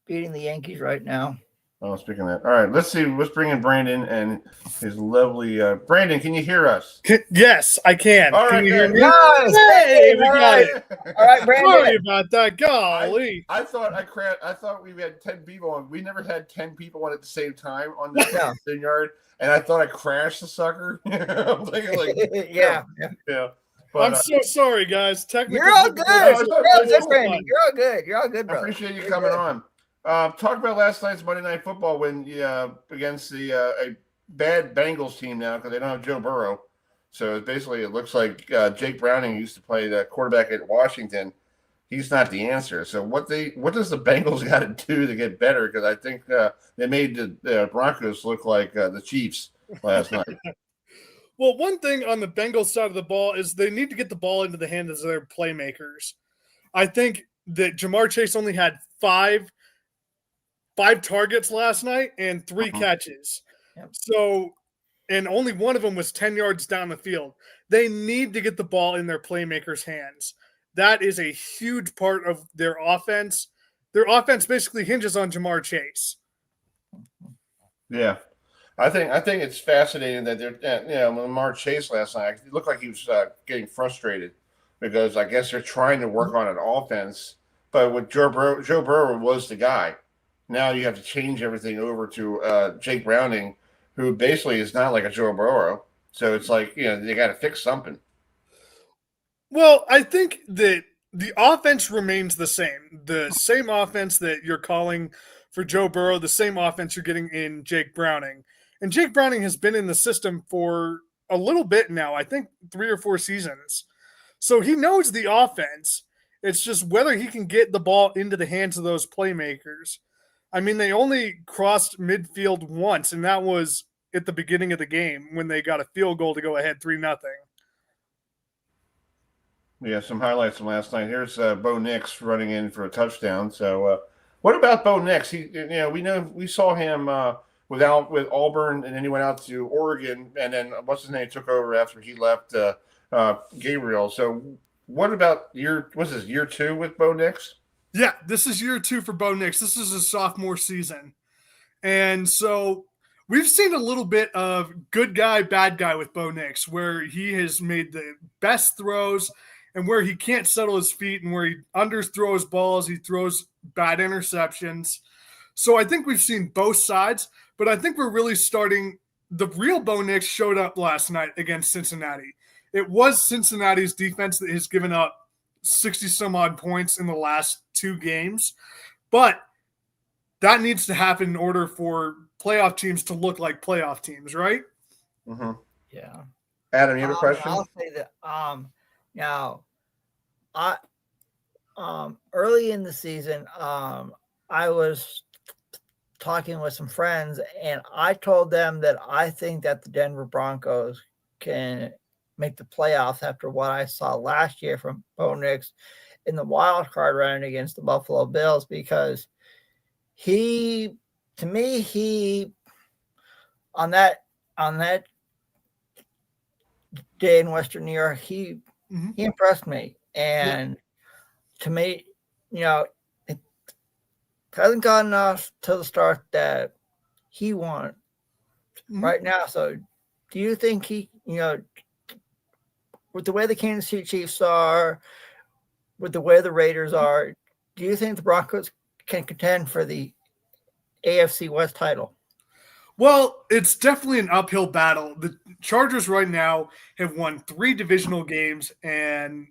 beating the Yankees right now. Oh, speaking of that, all right. Let's see. Let's bring in Brandon and his lovely Brandon. Can you hear us? Yes, I can. All right, can you hear me? Nice. Hey, we got it. All right, Brandon. Sorry about that. Golly. I thought we had 10 people on. We never had 10 people on at the same time on the yard, and I thought I crashed the sucker. I'm thinking like, yeah. But, I'm so sorry, guys. You're all good. You're all good. You're all good, bro. I appreciate you coming on. Talk about last night's Monday Night Football win against a bad Bengals team now because they don't have Joe Burrow. So basically, it looks like Jake Browning used to play the quarterback at Washington. He's not the answer. So what does the Bengals got to do to get better? Because I think they made the Broncos look like the Chiefs last night. Well, one thing on the Bengals side of the ball is they need to get the ball into the hands of their playmakers. I think that Jamar Chase only had five targets last night and 3 catches. Yep. So, and only one of them was 10 yards down the field. They need to get the ball in their playmakers' hands. That is a huge part of their offense. Their offense basically hinges on Jamar Chase. Yeah. I think it's fascinating that they're, Lamar Chase last night, it looked like he was getting frustrated because I guess they're trying to work on an offense, but with Joe Burrow was the guy. Now you have to change everything over to Jake Browning, who basically is not like a Joe Burrow. So it's like, they got to fix something. Well, I think that the offense remains the same. The same offense that you're calling for Joe Burrow, the same offense you're getting in Jake Browning. And Jake Browning has been in the system for a little bit now, I think 3 or 4 seasons. So he knows the offense. It's just whether he can get the ball into the hands of those playmakers. I mean, they only crossed midfield once, and that was at the beginning of the game when they got a field goal to go ahead 3-0. Yeah, some highlights from last night. Here's Bo Nix running in for a touchdown. So, what about Bo Nix? We saw him with Auburn, and then he went out to Oregon, and then what's his name took over after he left Gabriel. So, what about year 2 with Bo Nix? Yeah, this is year 2 for Bo Nix. This is his sophomore season, and so we've seen a little bit of good guy, bad guy with Bo Nix, where he has made the best throws and where he can't settle his feet and where he underthrows balls, he throws bad interceptions. So I think we've seen both sides, but I think we're really starting – the real Bo Nix showed up last night against Cincinnati. It was Cincinnati's defense that has given up 60-some-odd points in the last 2 games, but that needs to happen in order for playoff teams to look like playoff teams, right? Mm-hmm. Yeah. Adam, you have a question? I'll say that now early in the season, I was talking with some friends, and I told them that I think that the Denver Broncos can make the playoffs after what I saw last year from Bo Nix in the wild card round against the Buffalo Bills, because he on that day in Western New York, he impressed me. And to me, it hasn't gotten us to the start that he wanted right now. So do you think he, with the way the Kansas City Chiefs are, with the way the Raiders are, do you think the Broncos can contend for the AFC West title? Well, it's definitely an uphill battle. The Chargers right now have won 3 divisional games, and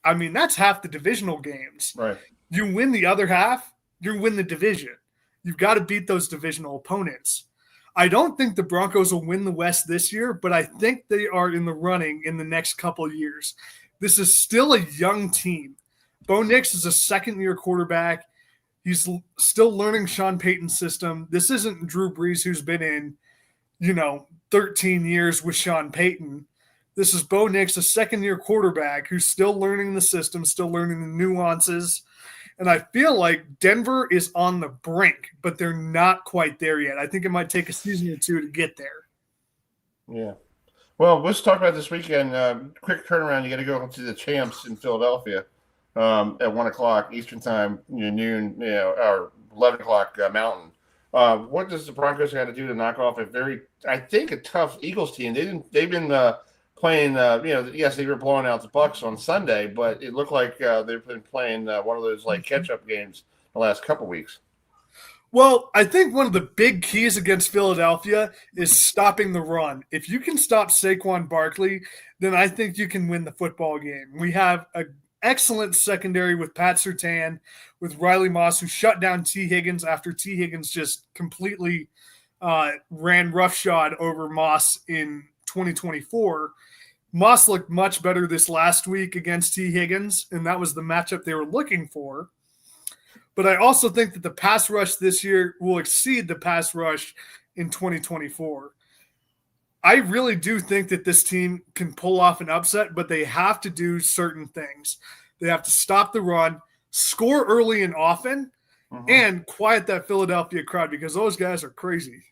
I mean, that's half the divisional games. Right. You win the other half, you win the division. You've got to beat those divisional opponents. I don't think the Broncos will win the West this year, but I think they are in the running in the next couple of years. This is still a young team. Bo Nix is a second-year quarterback. He's still learning Sean Payton's system. This isn't Drew Brees, who's been in, 13 years with Sean Payton. This is Bo Nix, a second-year quarterback who's still learning the system, still learning the nuances. And I feel like Denver is on the brink, but they're not quite there yet. I think it might take a season or 2 to get there. Yeah. Well, let's talk about this weekend. Quick turnaround. You got to go to the Champs in Philadelphia at 1 o'clock Eastern time, noon, or 11 o'clock Mountain. What does the Broncos have to do to knock off a tough Eagles team? They've been playing, yes, they were blowing out the Bucs on Sunday, but it looked like they've been playing one of those catch-up games the last couple weeks. Well, I think one of the big keys against Philadelphia is stopping the run. If you can stop Saquon Barkley, then I think you can win the football game. We have an excellent secondary with Pat Surtain, with Riley Moss, who shut down T. Higgins after T. Higgins just completely ran roughshod over Moss in 2024. Moss looked much better this last week against T. Higgins, and that was the matchup they were looking for. But I also think that the pass rush this year will exceed the pass rush in 2024. I really do think that this team can pull off an upset, but they have to do certain things. They have to stop the run, score early and often, and quiet that Philadelphia crowd, because those guys are crazy.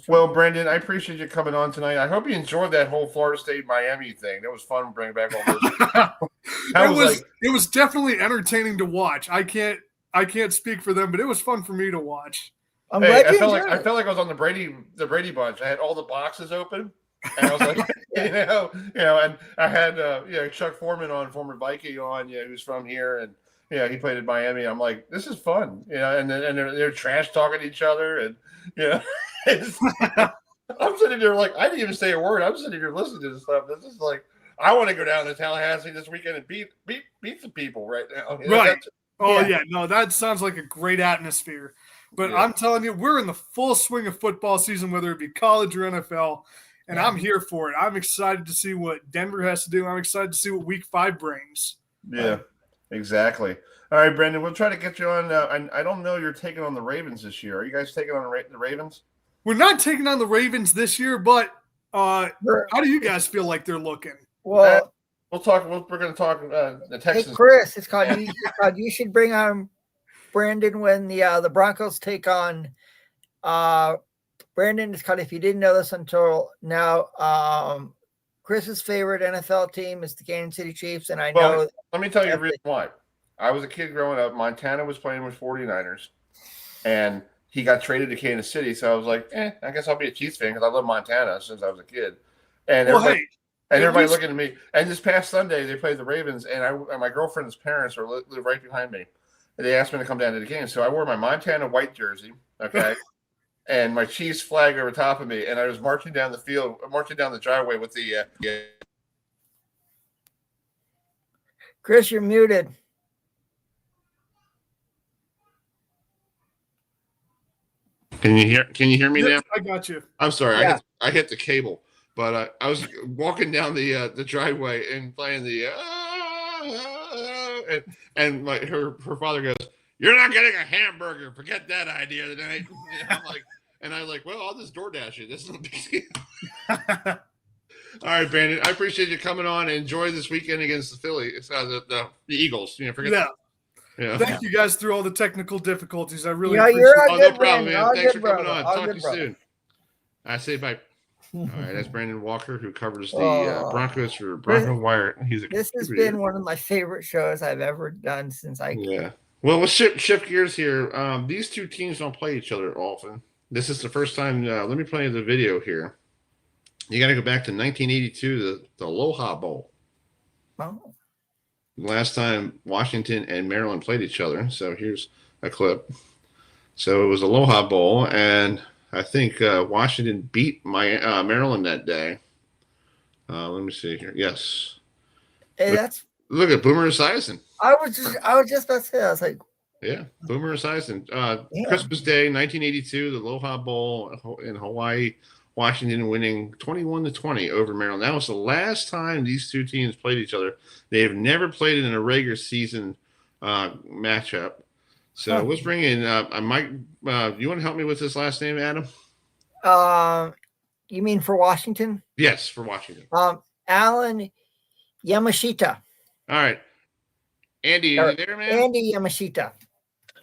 Well, Brendan, I appreciate you coming on tonight. I hope you enjoyed that whole Florida State Miami thing. That was fun bringing back all those. It was definitely entertaining to watch. I can't speak for them, but it was fun for me to watch. I felt like I was on the Brady Bunch. I had all the boxes open, and I was like, and I had Chuck Foreman on, former Viking on, who's from here, and he played in Miami. I'm like, this is fun, and they're trash talking to each other, and I'm sitting there like, I didn't even say a word. I'm sitting here listening to this stuff. This is like, I want to go down to Tallahassee this weekend and beat some people right now. Right. No, that sounds like a great atmosphere. But I'm telling you, we're in the full swing of football season, whether it be college or NFL, and I'm here for it. I'm excited to see what Denver has to do. I'm excited to see what Week 5 brings. Yeah, exactly. All right, Brendan, we'll try to get you on. I don't know you're taking on the Ravens this year. Are you guys taking on the Ravens? We're not taking on the Ravens this year, but how do you guys feel like they're looking? Well, we're going to talk the Texans. Hey, Chris, it's called you should bring on Brandon when the Broncos take on Brandon. It's called, if you didn't know this until now, Chris's favorite NFL team is the Kansas City Chiefs, and I know. Let me tell you the reason why. I was a kid growing up. Montana was playing with 49ers, and he got traded to Kansas City. So I was like, I guess I'll be a Chiefs fan because I love Montana since I was a kid. And everybody looking at me. And this past Sunday, they played the Ravens, and my girlfriend's parents live right behind me. And they asked me to come down to the game. So I wore my Montana white jersey, okay, and my Chiefs flag over top of me. And I was marching down the driveway with the Chris, you're muted. Can you hear me now? I got you. I'm sorry. Yeah. I hit the cable, but I was walking down the driveway and playing the and her father goes, "You're not getting a hamburger. Forget that idea tonight." And I'm like, well, I'll just DoorDash it. This is no big deal. All right, Brandon. I appreciate you coming on. Enjoy this weekend against the Phillies, the Eagles. Forget that. Yeah. Thank you guys through all the technical difficulties. I really you're appreciate a no good problem, man. man. Thanks for Brother. coming on. All Talk to good, you brother. soon. I say bye. All right, that's Brandon Walker, who covers the Broncos for Bronco Wire. This has been one of my favorite shows I've ever done since I. Yeah. Well, let's shift gears here. These two teams don't play each other often. This is the first time. Let me play the video here. You got to go back to 1982, the Aloha Bowl. Oh. Last time Washington and Maryland played each other. So here's a clip. So it was Aloha Bowl, and I think Washington beat Maryland that day. Let me see here. Yes. Hey, look at Boomer Esiason. I was just about to say. I was like, yeah, Boomer Esiason. Christmas Day, 1982, the Aloha Bowl in Hawaii. Washington winning 21-20 over Maryland. That was the last time these two teams played each other. They have never played in a regular season matchup. So let's bring in Mike. You want to help me with this last name, Adam? You mean for Washington? Yes, for Washington. Alan Yamashita. All right. Andy, are you there, man? Andy Yamashita.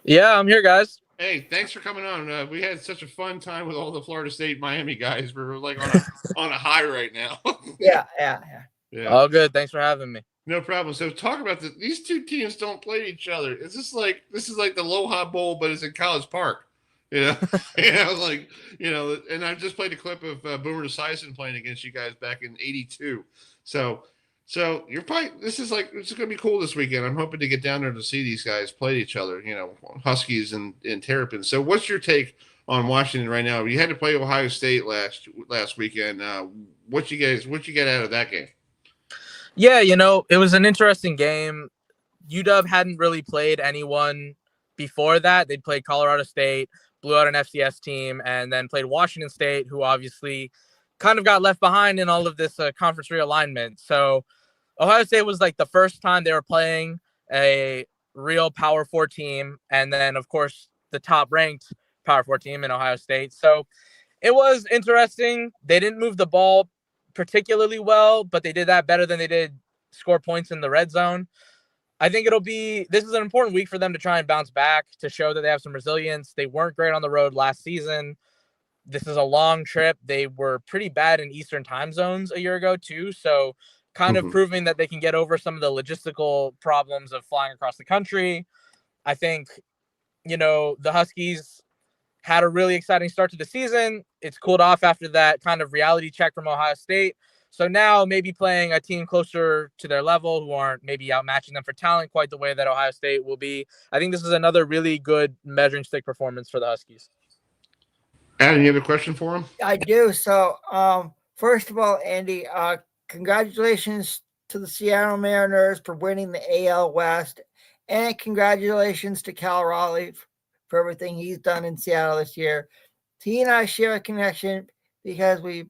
Yeah, I'm here, guys. Hey, thanks for coming on. We had such a fun time with all the Florida State Miami guys. We're like on a high right now. Yeah. All good. Thanks for having me. No problem. So talk about these two teams don't play each other. This is like the Aloha Bowl, but it's in College Park. And I just played a clip of Boomer Esiason playing against you guys back in '82. So you're probably it's gonna be cool this weekend. I'm hoping to get down there to see these guys play each other. Huskies and Terrapins. So what's your take on Washington right now? You had to play Ohio State last weekend. What you get out of that game? Yeah, it was an interesting game. UW hadn't really played anyone before that. They'd played Colorado State, blew out an FCS team, and then played Washington State, who obviously kind of got left behind in all of this conference realignment. So Ohio State was like the first time they were playing a real Power 4 team. And then, of course, the top ranked Power 4 team in Ohio State. So it was interesting. They didn't move the ball particularly well, but they did that better than they did score points in the red zone. I think this is an important week for them to try and bounce back, to show that they have some resilience. They weren't great on the road last season. This is a long trip. They were pretty bad in Eastern time zones a year ago too. So kind of proving that they can get over some of the logistical problems of flying across the country. I think, the Huskies had a really exciting start to the season. It's cooled off after that kind of reality check from Ohio State. So now maybe playing a team closer to their level who aren't maybe outmatching them for talent quite the way that Ohio State will be. I think this is another really good measuring stick performance for the Huskies. Adam, you have a question for him? I do. So, first of all, Andy, congratulations to the Seattle Mariners for winning the AL West, and congratulations to Cal Raleigh for everything he's done in Seattle this year. He and I share a connection because we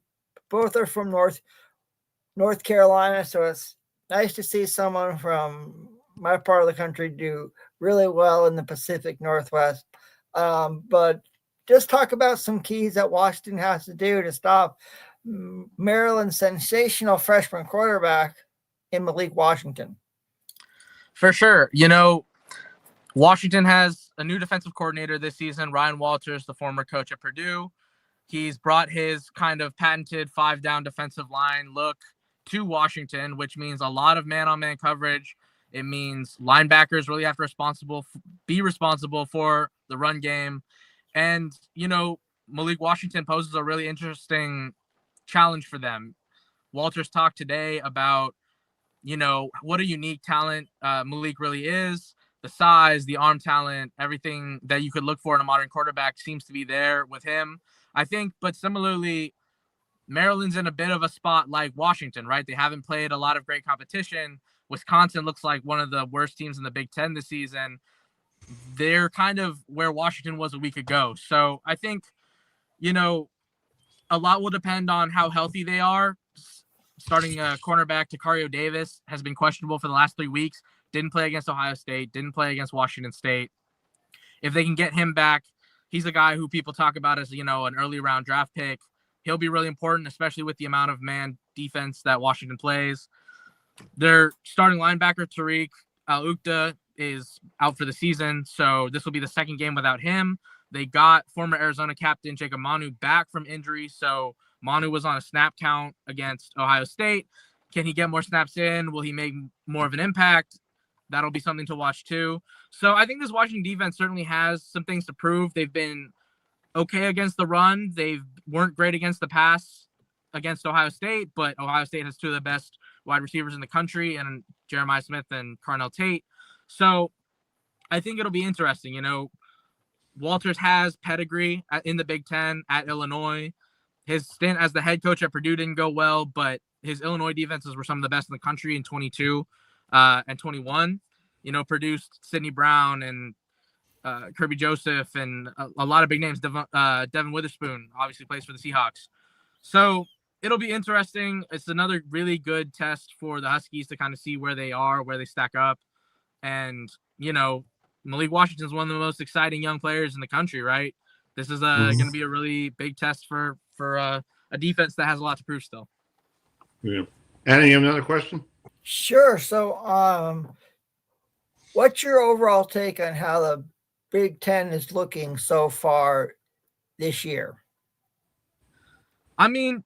both are from North Carolina, so it's nice to see someone from my part of the country do really well in the Pacific Northwest. But just talk about some keys that Washington has to do to stop Maryland's sensational freshman quarterback in Malik Washington. For sure. Washington has a new defensive coordinator this season, Ryan Walters, the former coach at Purdue. He's brought his kind of patented 5-down defensive line look to Washington, which means a lot of man-on-man coverage. It means linebackers really have to be responsible for the run game. And, Malik Washington poses a really interesting challenge for them. Walters talked today about, what a unique talent Malik really is. The size, the arm talent, everything that you could look for in a modern quarterback seems to be there with him, I think. But similarly, Maryland's in a bit of a spot like Washington, right? They haven't played a lot of great competition. Wisconsin looks like one of the worst teams in the Big Ten this season. They're kind of where Washington was a week ago. So I think, a lot will depend on how healthy they are. Starting cornerback Takario Davis has been questionable for the last 3 weeks. Didn't play against Ohio State, didn't play against Washington State. If they can get him back, he's a guy who people talk about as, an early round draft pick. He'll be really important, especially with the amount of man defense that Washington plays. Their starting linebacker, Tariq Al-Uqda, is out for the season, so this will be the second game without him. They got former Arizona captain Jacob Manu back from injury, so Manu was on a snap count against Ohio State. Can he get more snaps in? Will he make more of an impact? That'll be something to watch too. So I think this Washington defense certainly has some things to prove. They've been okay against the run. They weren't great against the pass against Ohio State, but Ohio State has two of the best wide receivers in the country, and Jeremiah Smith and Carnell Tate. So I think it'll be interesting. Walters has pedigree in the Big Ten at Illinois. His stint as the head coach at Purdue didn't go well, but his Illinois defenses were some of the best in the country in 22 and 21. Produced Sidney Brown and Kirby Joseph and a lot of big names. Devin Witherspoon obviously plays for the Seahawks. So it'll be interesting. It's another really good test for the Huskies to kind of see where they are, where they stack up. And, Malik Washington's one of the most exciting young players in the country, right? This is going to be a really big test for a defense that has a lot to prove still. Yeah. Annie, you have another question? Sure. So, what's your overall take on how the Big Ten is looking so far this year? I mean,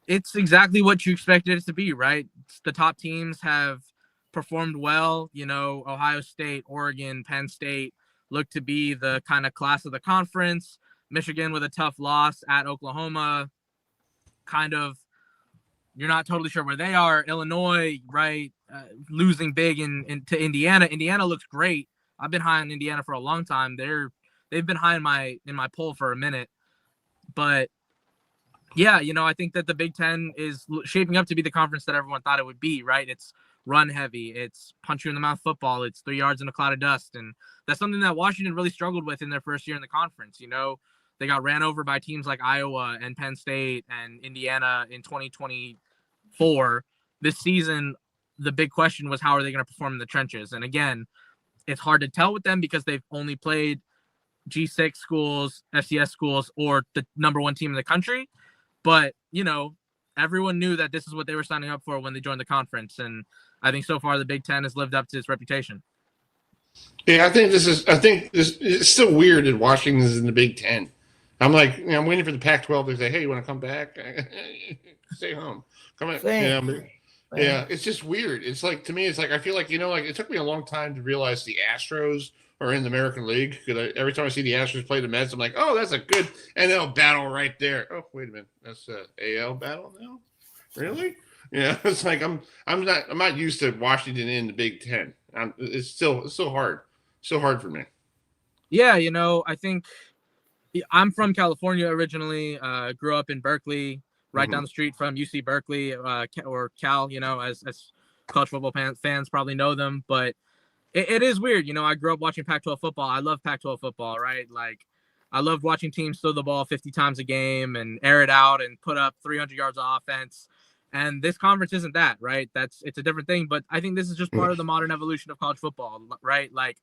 it's exactly what you expected it to be, right? The top teams have performed well. Ohio State, Oregon, Penn State look to be the kind of class of the conference. Michigan with a tough loss at Oklahoma. Kind of, you're not totally sure where they are. Illinois, right, losing big to Indiana. Indiana looks great. I've been high on Indiana for a long time. They've been high in my poll for a minute. But yeah, I think that the Big Ten is shaping up to be the conference that everyone thought it would be, right? It's run heavy. It's punch you in the mouth football. It's 3 yards in a cloud of dust. And that's something that Washington really struggled with in their first year in the conference. They got ran over by teams like Iowa and Penn State and Indiana in 2024. This season, the big question was, how are they going to perform in the trenches? And again, it's hard to tell with them because they've only played G6 schools, FCS schools, or the number one team in the country. But, everyone knew that this is what they were signing up for when they joined the conference. And I think so far the Big Ten has lived up to its reputation. Yeah, I think it's still weird that Washington's in the Big Ten. I'm like, I'm waiting for the Pac-12 to say, hey, you want to come back? Stay home. Come on. Yeah, it's just weird. It's like, to me, it's like, I feel like, it took me a long time to realize the Astros are in the American League. Because every time I see the Astros play the Mets, I'm like, oh, that's a good NL battle right there. Oh, wait a minute. That's AL battle now? Really? Yeah, it's like, I'm not used to Washington in the Big Ten. It's so hard. So hard for me. Yeah, I think I'm from California originally, grew up in Berkeley, right down the street from UC Berkeley, or Cal, as college football fans probably know them. But it is weird. I grew up watching Pac-12 football. I love Pac-12 football, right? Like, I loved watching teams throw the ball 50 times a game and air it out and put up 300 yards of offense. And this conference isn't that, right? It's a different thing. But I think this is just part of the modern evolution of college football, right? Like,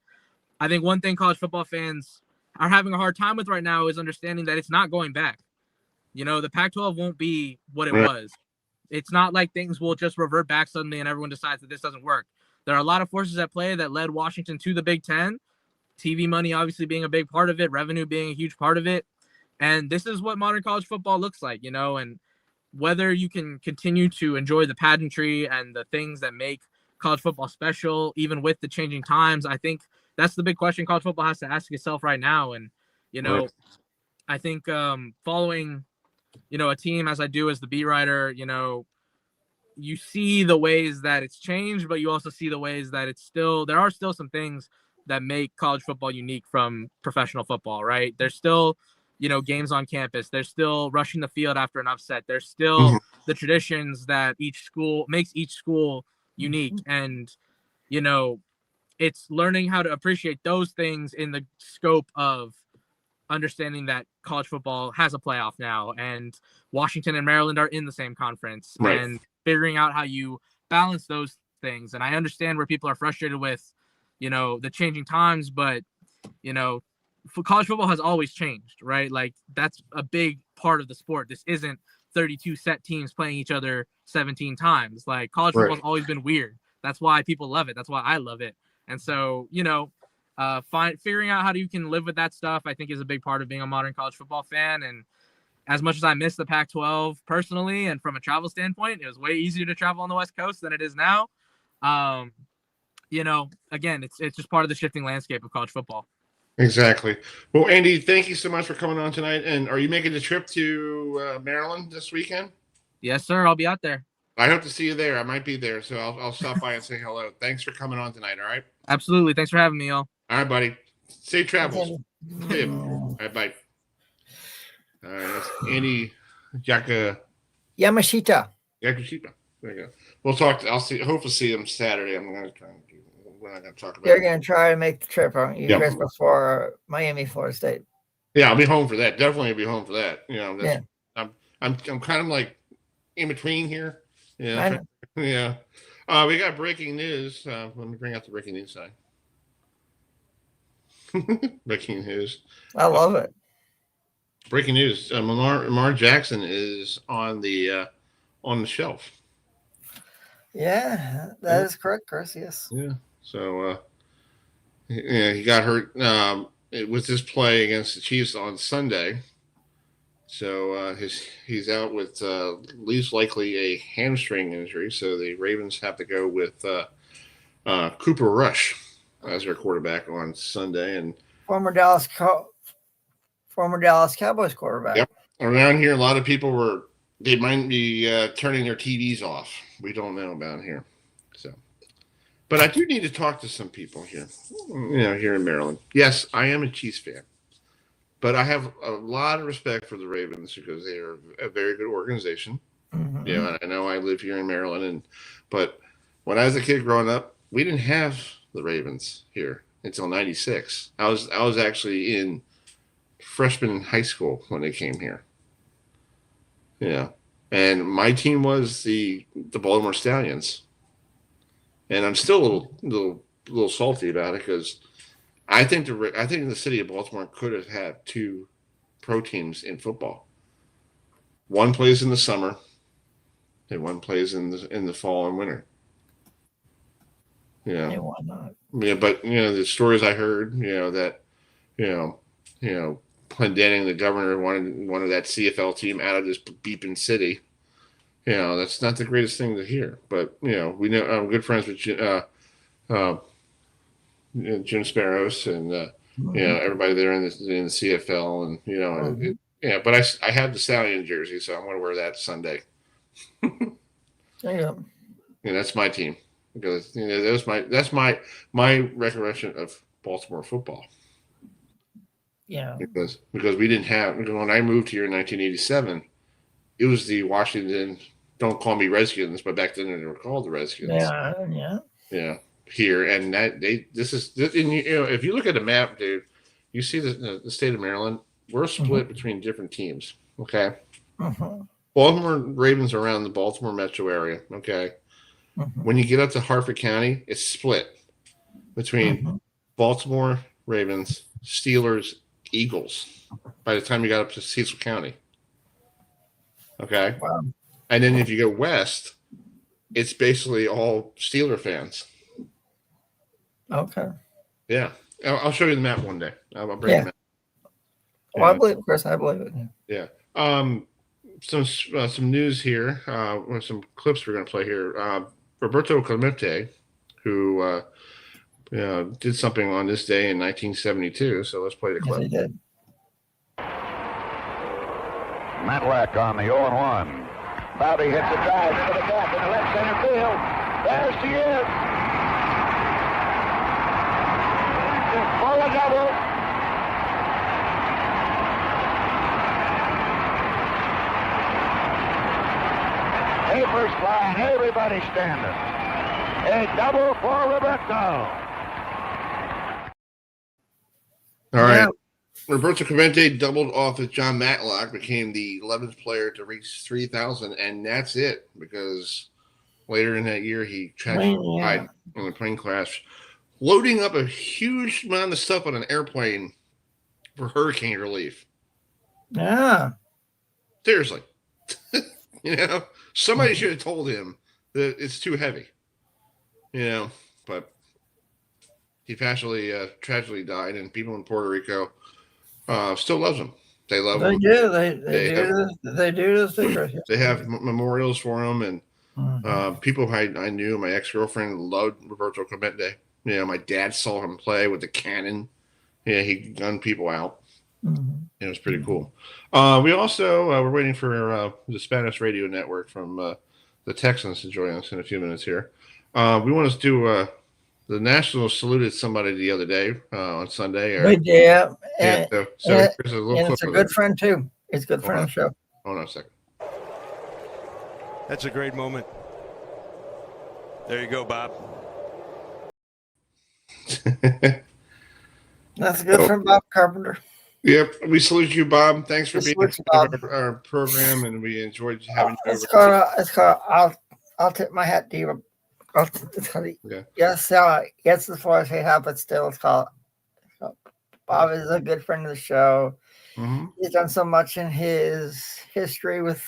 I think one thing college football fans are having a hard time with right now is understanding that it's not going back. You know, the Pac-12 won't be what it was. It's not like things will just revert back suddenly and everyone decides that this doesn't work. There are a lot of forces at play that led Washington to the Big Ten. TV money obviously being a big part of it, revenue being a huge part of it. And this is what modern college football looks like, you know, and whether you can continue to enjoy the pageantry and the things that make college football special, even with the changing times, I think that's the big question college football has to ask itself right now. And, you know, I think following, you know, a team as I do as the beat writer, you know, you see the ways that it's changed, but you also see the ways that it's still, there are still some things that make college football unique from professional football, right? There's still, you know, games on campus. There's still rushing the field after an upset. There's still the traditions that each school makes each school unique. And, you know, it's learning how to appreciate those things in the scope of understanding that college football has a playoff now and Washington and Maryland are in the same conference, and figuring out how you balance those things. And I understand where people are frustrated with, you know, the changing times, but, you know, college football has always changed, right? Like that's a big part of the sport. This isn't 32 set teams playing each other 17 times. Like college football's always been weird. That's why people love it. That's why I love it. And so, you know, figuring out how you can live with that stuff, I think is a big part of being a modern college football fan. And as much as I miss the Pac-12 personally, and from a travel standpoint, it was way easier to travel on the West Coast than it is now. You know, again, it's just part of the shifting landscape of college football. Exactly. Well, Andy, thank you so much for coming on tonight. And are you making the trip to Maryland this weekend? Yes, sir. I'll be out there. I hope to see you there. I might be there, so I'll stop by and say hello. Thanks for coming on tonight. All right. Absolutely. Thanks for having me, y'all. All right, buddy. Safe travels. Okay. All right, bye. All right, that's Andy Yamashita. There you go. We'll talk. Hopefully see him Saturday. I'm going to try and we're not going to talk about. You're going to try to make the trip, aren't you? Yep. Guys before Miami, Florida State. Yeah, I'll be home for that. Definitely be home for that. You know, that's, Yeah. I'm kind of like in between here. Yeah. I know. Yeah. We got breaking news. Let me bring out the breaking news sign. Breaking news. I love it. Breaking news. Lamar Jackson is on the shelf. Yeah, that is correct, Chris. Yes. Yeah. So, he got hurt. It was his play against the Chiefs on Sunday. So he's out with least likely a hamstring injury. So the Ravens have to go with Cooper Rush as their quarterback on Sunday, and former Dallas Cowboys quarterback. Yep. Around here, a lot of people they might be turning their TVs off. We don't know about here. So, but I do need to talk to some people here, here in Maryland. Yes, I am a Chiefs fan, but I have a lot of respect for the Ravens because they are a very good organization. Mm-hmm. You know, and I know I live here in Maryland, but when I was a kid growing up, we didn't have the Ravens here until '96. I was actually in freshman high school when they came here. Yeah. And my team was the Baltimore Stallions. And I'm still a little salty about it because I think the city of Baltimore could have had two pro teams in football. One plays in the summer and one plays in the fall and winter. Yeah. Hey, why not? Yeah, but the stories I heard, that Clendening, the governor, wanted that CFL team out of this beeping city. That's not the greatest thing to hear. But we know I'm good friends with Jim Sparrows and everybody there in the CFL, and But I have the Stallion jersey, so I'm going to wear that Sunday. Yeah. That's my team because that's my recollection of Baltimore football. Yeah. Because we didn't have, when I moved here in 1987, it was the Washington, don't call me Redskins, but back then they were called the Redskins. Yeah. Yeah. Here. And if you look at the map, dude, you see the state of Maryland, we're split between different teams. Okay. Baltimore Ravens are around the Baltimore metro area. Okay. When you get up to Harford County, it's split between Baltimore Ravens, Steelers, Eagles by the time you got up to Cecil County. Okay. Wow. And then if you go west, it's basically all Steeler fans. Okay. Yeah. I'll show you the map one day. I'll bring the map. Well, I believe it, Chris. I believe it. Yeah. Some news here. Some clips we're going to play here. Roberto Clemente, who did something on this day in 1972. So let's play the clip. Yes, he did. Matlack on the 0-1. Bobby hits a drive into the gap in the left center field. There she is. For a double. Papers flying, everybody standing. A double for Roberto. All right. Roberto Clemente doubled off as John Matlack, became the 11th player to reach 3,000, and that's it because later in that year he tragically died in a plane crash, loading up a huge amount of stuff on an airplane for hurricane relief. Yeah. Seriously. Somebody should have told him that it's too heavy. But he tragically died, and people in Puerto Rico still loves him. They love him. They do. They have memorials for him, and people I knew. My ex-girlfriend loved Roberto Clemente. My dad saw him play with the cannon. Yeah, he gunned people out. It was pretty cool. We also we're waiting for the Spanish radio network from the Texans to join us in a few minutes here. We want to do the Nationals saluted somebody the other day on Sunday. Yeah. And it's a good friend too. It's a good friend of the show. Hold on a second. That's a great moment. There you go, Bob. That's a good friend, Bob Carpenter. Yep, we salute you, Bob. Thanks for being part of our program, and we enjoyed having you over. It's called. I'll tip my hat to you. Yes, as far as we have, but still, it's called. Bob is a good friend of the show. He's done so much in his history with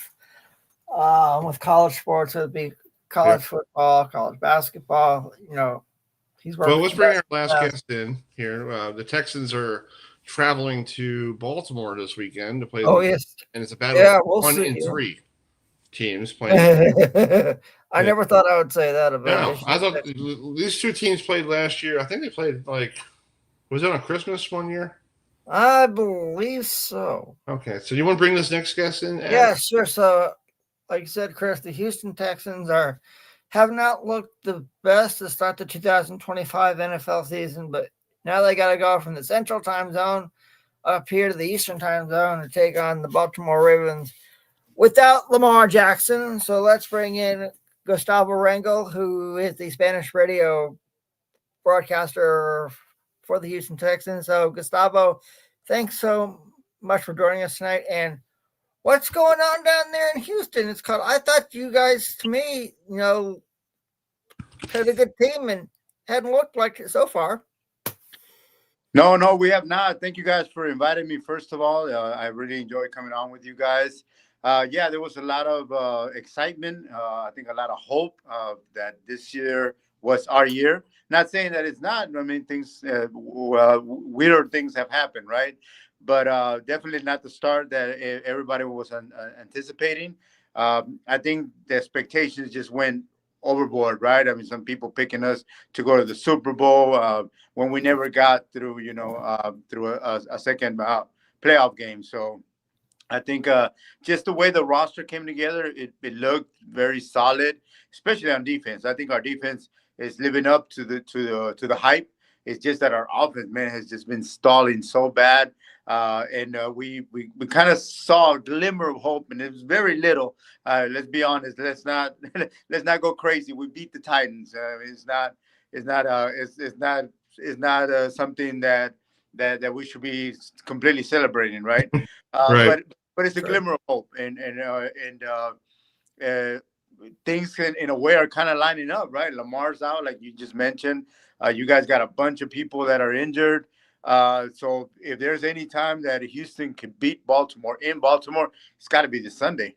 college sports, whether it be college football, college basketball. He's working. Well, let's bring our last guest in here. The Texans are traveling to Baltimore this weekend to play. Yes, and it's a battle of 1 and 3 teams playing. I never thought I would say that about I thought these two teams played last year. I think they played was it on Christmas one year? I believe so. Okay, so you want to bring this next guest in? Yeah, sure. So, like you said, Chris, the Houston Texans have not looked the best to start the 2025 NFL season, but now they got to go from the Central Time Zone up here to the Eastern Time Zone to take on the Baltimore Ravens without Lamar Jackson. So let's bring in Gustavo Rangel, who is the Spanish radio broadcaster for the Houston Texans. So, Gustavo, thanks so much for joining us tonight. And what's going on down there in Houston? I thought you guys, to me, had a good team and hadn't looked like it so far. No, we have not. Thank you guys for inviting me. First of all, I really enjoyed coming on with you guys. There was a lot of excitement. I think a lot of hope that this year was our year. Not saying that it's not. I mean, things, weird things have happened, right? But definitely not the start that everybody was anticipating. I think the expectations just went overboard, right? I mean, some people picking us to go to the Super Bowl when we never got through, through a second playoff game. So I think just the way the roster came together, it looked very solid, especially on defense. I think our defense is living up to the hype. It's just that our offense, man, has just been stalling so bad. And we kind of saw a glimmer of hope, and it was very little. Let's be honest. Let's not go crazy. We beat the Titans. It's not something that we should be completely celebrating, right? Right. But it's a glimmer of hope, and things in a way are kind of lining up, right? Lamar's out, like you just mentioned. You guys got a bunch of people that are injured. So if there's any time that Houston can beat Baltimore in Baltimore, it's got to be this Sunday.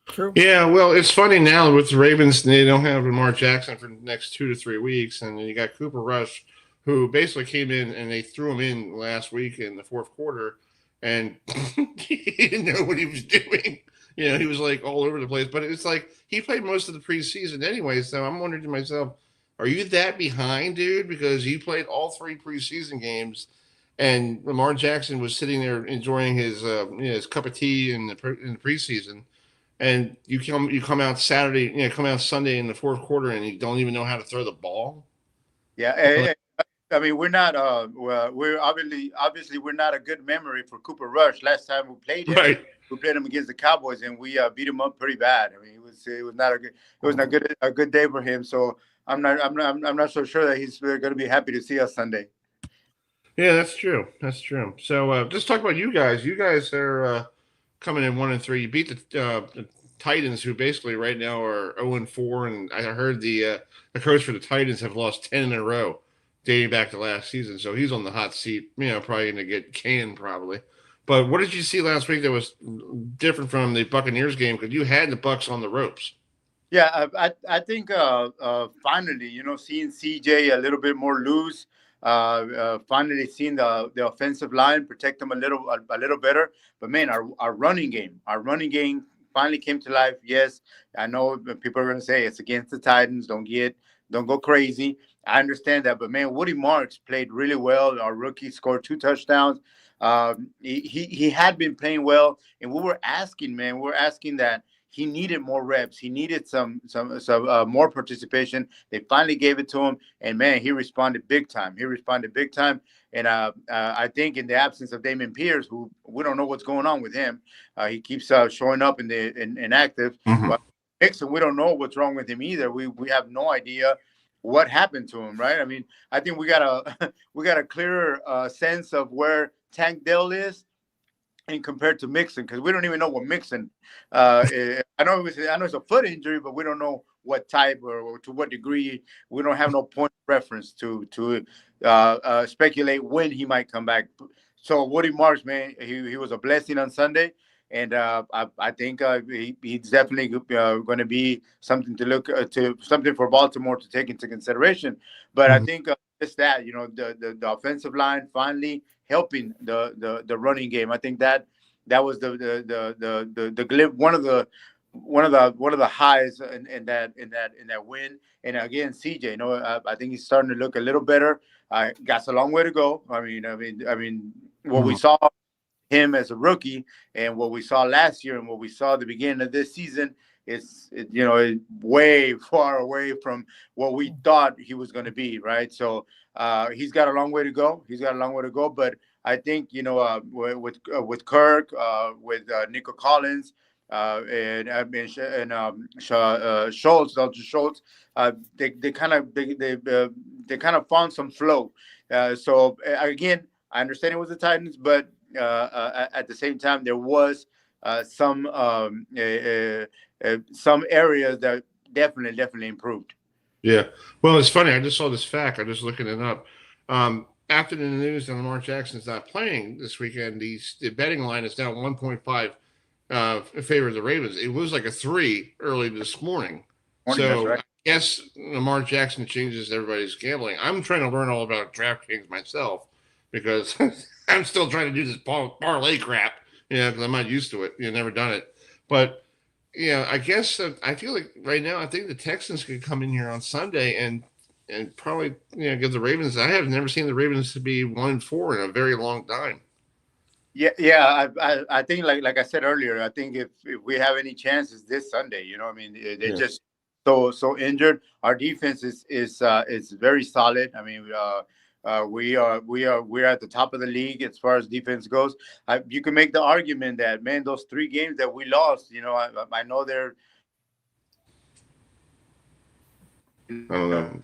True. Yeah, well, it's funny now with the Ravens, they don't have Lamar Jackson for the next 2 to 3 weeks, and then you got Cooper Rush, who basically came in and they threw him in last week in the fourth quarter, and he didn't know what he was doing. He was like all over the place. But it's like he played most of the preseason anyway, so I'm wondering to myself, are you that behind, dude? Because you played all 3 preseason games, and Lamar Jackson was sitting there enjoying his his cup of tea in the preseason. And you come out Saturday, come out Sunday in the fourth quarter, and you don't even know how to throw the ball. Yeah, I mean, we're not. We're obviously we're not a good memory for Cooper Rush. Last time we played him, right. We played him against the Cowboys, and we beat him up pretty bad. I mean, it was not a good day for him. So I'm not so sure that he's going to be happy to see us Sunday. Yeah, that's true. That's true. So let's talk about you guys. You guys are coming in 1-3. You beat the Titans, who basically right now are 0-4, and I heard the coach for the Titans have lost 10 in a row, dating back to last season. So he's on the hot seat. Probably going to get canned probably. But what did you see last week that was different from the Buccaneers game? Because you had the Bucs on the ropes. Yeah, I think finally, seeing CJ a little bit more loose. Finally seeing the offensive line protect them a little better. But man, our running game finally came to life. Yes, I know people are going to say it's against the Titans. Don't go crazy. I understand that, but man, Woody Marks played really well. Our rookie scored 2 touchdowns. He had been playing well, and we were asking that he needed more reps. He needed some more participation. They finally gave it to him, and man, he responded big time. And I think in the absence of Dameon Pierce, who we don't know what's going on with him, he keeps showing up in active. Mm-hmm. But Mixon, we don't know what's wrong with him either. We have no idea what happened to him, right? I mean, I think we got a clearer sense of where Tank Dell is, and compared to Mixon, because we don't even know what Mixon. I know it's a foot injury, but we don't know what type or to what degree. We don't have no point of reference to speculate when he might come back. So Woody Marks, man, he was a blessing on Sunday, and I think he's definitely going to be something to look to, something for Baltimore to take into consideration. But I think just that, the offensive line finally helping the running game. I think that was the glimpse, one of the highs in that win. And again, CJ, I think he's starting to look a little better. Got a long way to go. I mean, what we saw him as a rookie and what we saw last year and what we saw at the beginning of this season, it's way far away from what we thought he was going to be, right? So he's got a long way to go. But I think with Kirk, with Nico Collins, and Schultz, Dr. Schultz, they kind of found some flow. So again, I understand it was the Titans, but at the same time, there was some areas that definitely improved. Yeah. Well, it's funny. I just saw this fact. I'm just looking it up. After the news that Lamar Jackson's not playing this weekend, the betting line is now 1.5 in favor of the Ravens. It was like a 3 early this morning. So right. I guess Lamar Jackson changes everybody's gambling. I'm trying to learn all about DraftKings myself because I'm still trying to do this parlay crap, because I'm not used to it. Never done it. But, I guess I feel like right now I think the Texans could come in here on Sunday and probably give the Ravens. I have never seen the Ravens to be 1-4 in a very long time. Yeah. I think like I said earlier, I think if we have any chances this Sunday, they're just so injured. Our defense is very solid. I mean, we're at the top of the league as far as defense goes. You can make the argument that, man, those 3 games that we lost, I know they're. I don't know.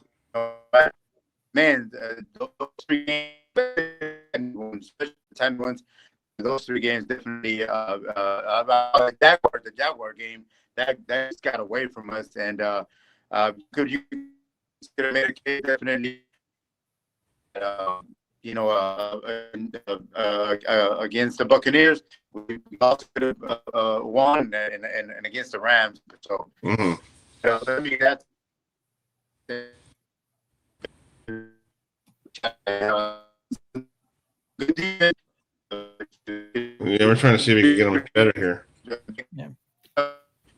Man, those 3 games, especially the 10 ones, those 3 games definitely. The Jaguar game that just got away from us, and could you consider made a case definitely? against the Buccaneers, we also could have won, and against the Rams. So, I mean, that's good defense. Yeah, we're trying to see if we can get him better here.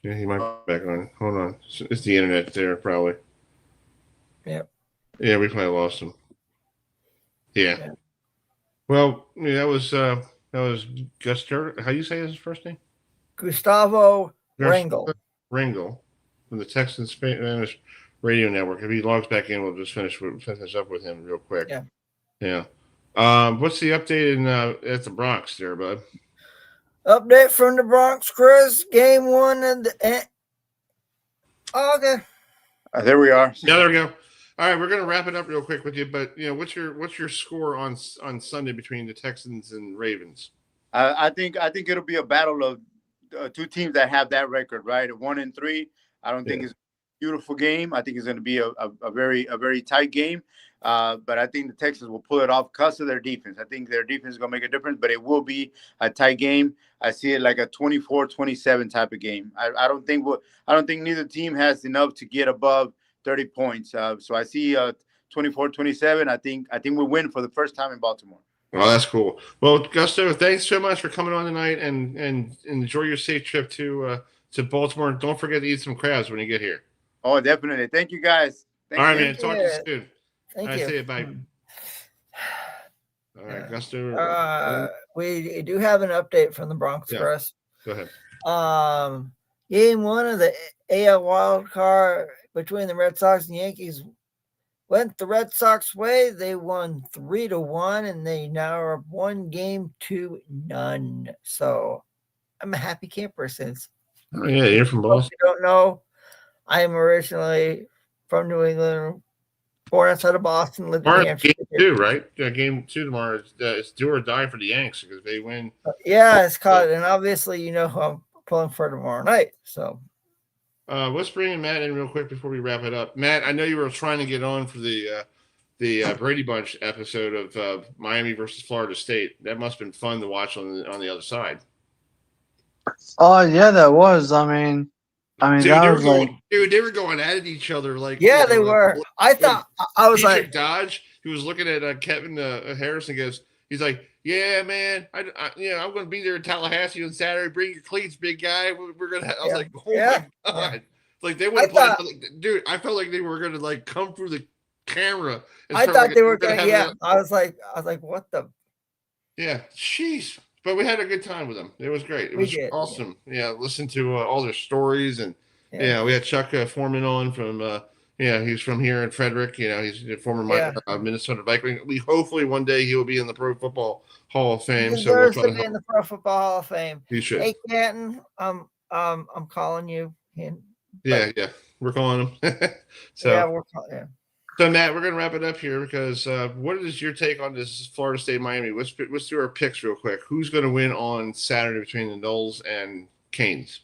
Yeah, he might be back on. Hold on. It's the internet there, probably. Yep. Yeah, we probably lost him. Yeah. Well, yeah, that was Guster. How you say his first name? Gustavo Rangel. Rangel from the Texans Spanish Radio Network. If he logs back in, we'll just finish up with him real quick. Yeah. What's the update at the Bronx there, bud? Update from the Bronx, Chris. Game 1 of the. Okay. There we are. Yeah, there we go. All right, we're gonna wrap it up real quick with you, but what's your score on Sunday between the Texans and Ravens? I think it'll be a battle of two teams that have that record, right? 1-3. I don't think it's a beautiful game. I think it's going to be a very tight game. But I think the Texans will pull it off because of their defense. I think their defense is going to make a difference, but it will be a tight game. I see it like a 24-27 type of game. I don't think neither team has enough to get above 30 points. So I see 24-27. I think we'll win for the first time in Baltimore. Oh, that's cool. Well, Gusto, thanks so much for coming on tonight, and enjoy your safe trip to Baltimore. Don't forget to eat some crabs when you get here. Oh, definitely. Thank you, guys. All right, man. Talk to you soon. Thank I you. say it, bye. All right, Gusto. We do have an update from the Bronx Press. Go ahead. Game 1 of the AL wild card between the Red Sox and Yankees went the Red Sox way. They won 3-1, and they now are 1 game to none. So I'm a happy camper since. Oh, yeah, you're from Boston. If you don't know, I am originally from New England, born outside of Boston, lived in New Hampshire. Game 2, right? Yeah, game 2 tomorrow. It's do or die for the Yanks because they win. Yeah, it's caught, and obviously you know who I'm pulling for tomorrow night. So let's bring in Matt in real quick before we wrap it up. Matt, I know you were trying to get on for the Brady Bunch episode of Miami versus Florida State. That must have been fun to watch on the other side. Oh yeah, that was. I mean, Dude, that was like, they were going at each other like. Yeah, they were. I thought I was Dietrich like Dodge. He was looking at Kevin Harrison. He's like, yeah, man, I'm going to be there in Tallahassee on Saturday. Bring your cleats, big guy. We're gonna. I was like, oh my god. Like they would have played. Dude, I felt like they were going to like come through the camera. I thought they were going to. Yeah, I was like, what the? Yeah, jeez. But we had a good time with them. It was great. It was awesome. Yeah, listen to all their stories, and we had Chuck Foreman on from. He's from here in Frederick. He's a former Minnesota Viking. Hopefully one day he will be in the Pro Football Hall of Fame. He deserves to be in the Pro Football Hall of Fame. He should. Hey Canton, I'm calling you. Yeah, we're calling him. We're calling. Yeah. So Matt, we're gonna wrap it up here because what is your take on this Florida State Miami? Let's do our picks real quick. Who's gonna win on Saturday between the Noles and Canes?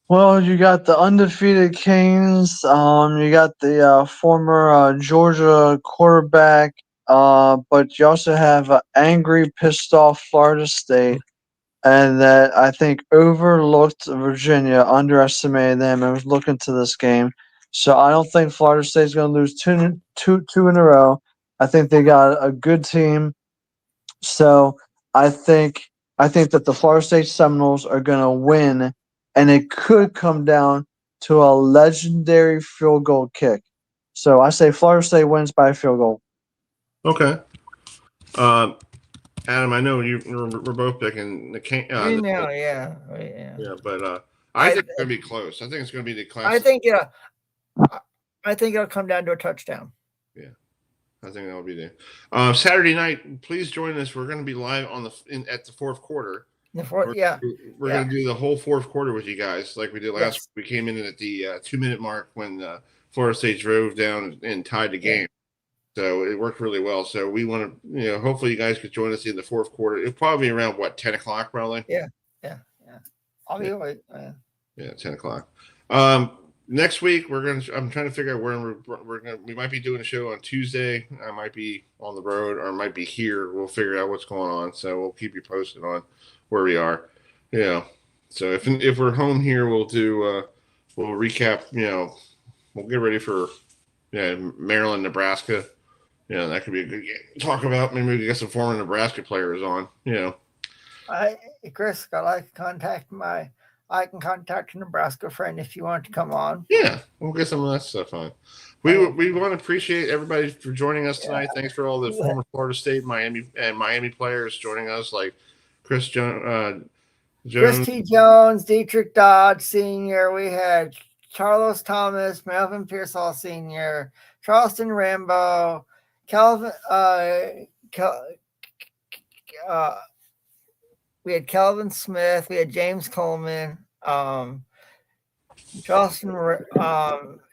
well, you got the undefeated Canes. You got the former Georgia quarterback. But you also have angry, pissed off Florida State, and that I think overlooked Virginia, underestimated them, and was looking to this game. So I don't think Florida State's going to lose two in a row. I think they got a good team. So I think that the Florida State Seminoles are going to win, and it could come down to a legendary field goal kick. So I say Florida State wins by a field goal. Okay. Adam, I know we're both picking the Canes. Yeah, but I think it's going to be close. I think it's going to be the classic. I think it'll come down to a touchdown. Yeah, I think that'll be there. Saturday night, please join us. We're going to be live at the fourth quarter. The fourth, we're going to do the whole fourth quarter with you guys, like we did last week. We came in at the 2-minute mark when Florida State drove down and tied the game. So it worked really well. So we want to, hopefully you guys could join us in the fourth quarter. It'll probably be around 10 o'clock, probably. Yeah. I'll be awake. Yeah, 10 o'clock. next week I'm trying to figure out where we might be doing a show on Tuesday. I might be on the road or I might be here. We'll figure out what's going on. So we'll keep you posted on where we are. Yeah. So if we're home here, we'll do we'll recap. We'll get ready for Maryland, Nebraska. That could be a good game to talk about. Maybe we get some former Nebraska players on. Chris, I can contact a Nebraska friend if you want to come on. Yeah, we'll get some of that stuff on. We want to appreciate everybody for joining us tonight. Thanks for all the former Florida State, Miami players joining us, like Chris Jones, Chris T. Jones, Dietrich Dodd Sr. We had Carlos Thomas, Melvin Pearsall Sr., Charleston Rambo, Calvin. We had Kelvin Smith. We had James Coleman, Charleston,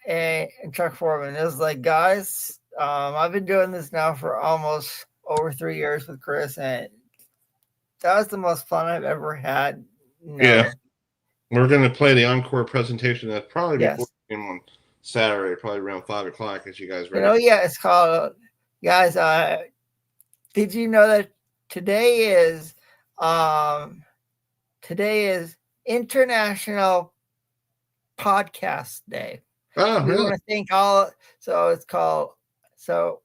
and Chuck Foreman. It was like, guys, I've been doing this now for almost over 3 years with Chris, and that was the most fun I've ever had. Yeah. We're going to play the encore presentation. That's probably before the game on Saturday, probably around 5:00 as you guys ready. It's called, guys, did you know that today is International Podcast Day? Oh, we really? want to thank all. So it's called. So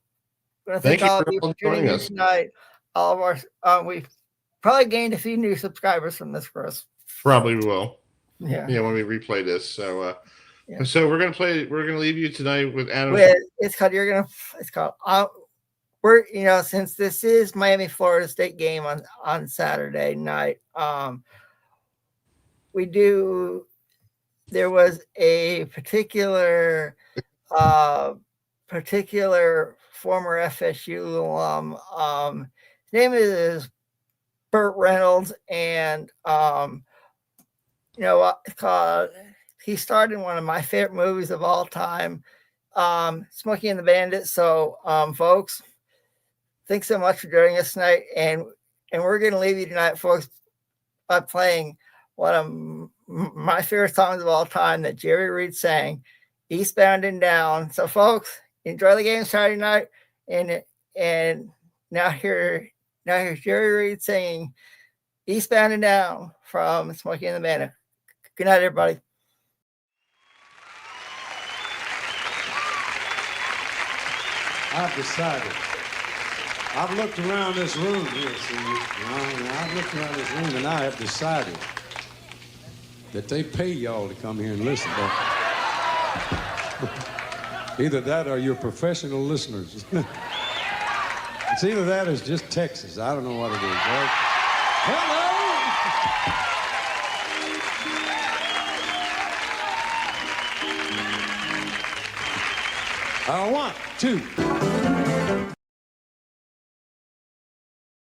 we want to thank all of you for joining us tonight. All of our we've probably gained a few new subscribers from this, Chris. Probably will. Yeah. When we replay this. So so we're gonna leave you tonight with Adam. It's called we're since this is Miami Florida State game on Saturday night, there was a particular former FSU alum, his name is Burt Reynolds, and it's called, he starred in one of my favorite movies of all time, Smokey and the Bandit. So folks, thanks so much for joining us tonight, and we're going to leave you tonight, folks, by playing one of my favorite songs of all time that Jerry Reed sang, Eastbound and Down. So, folks, enjoy the game Saturday night, and now here's Jerry Reed singing Eastbound and Down from Smokey and the Bandit. Good night, everybody. I've decided. I've looked around this room here, see. I've looked around this room, and I have decided that they pay y'all to come here and listen. Either that or you're professional listeners. It's either that or it's just Texas. I don't know what it is. Right? Hello! 1, 2.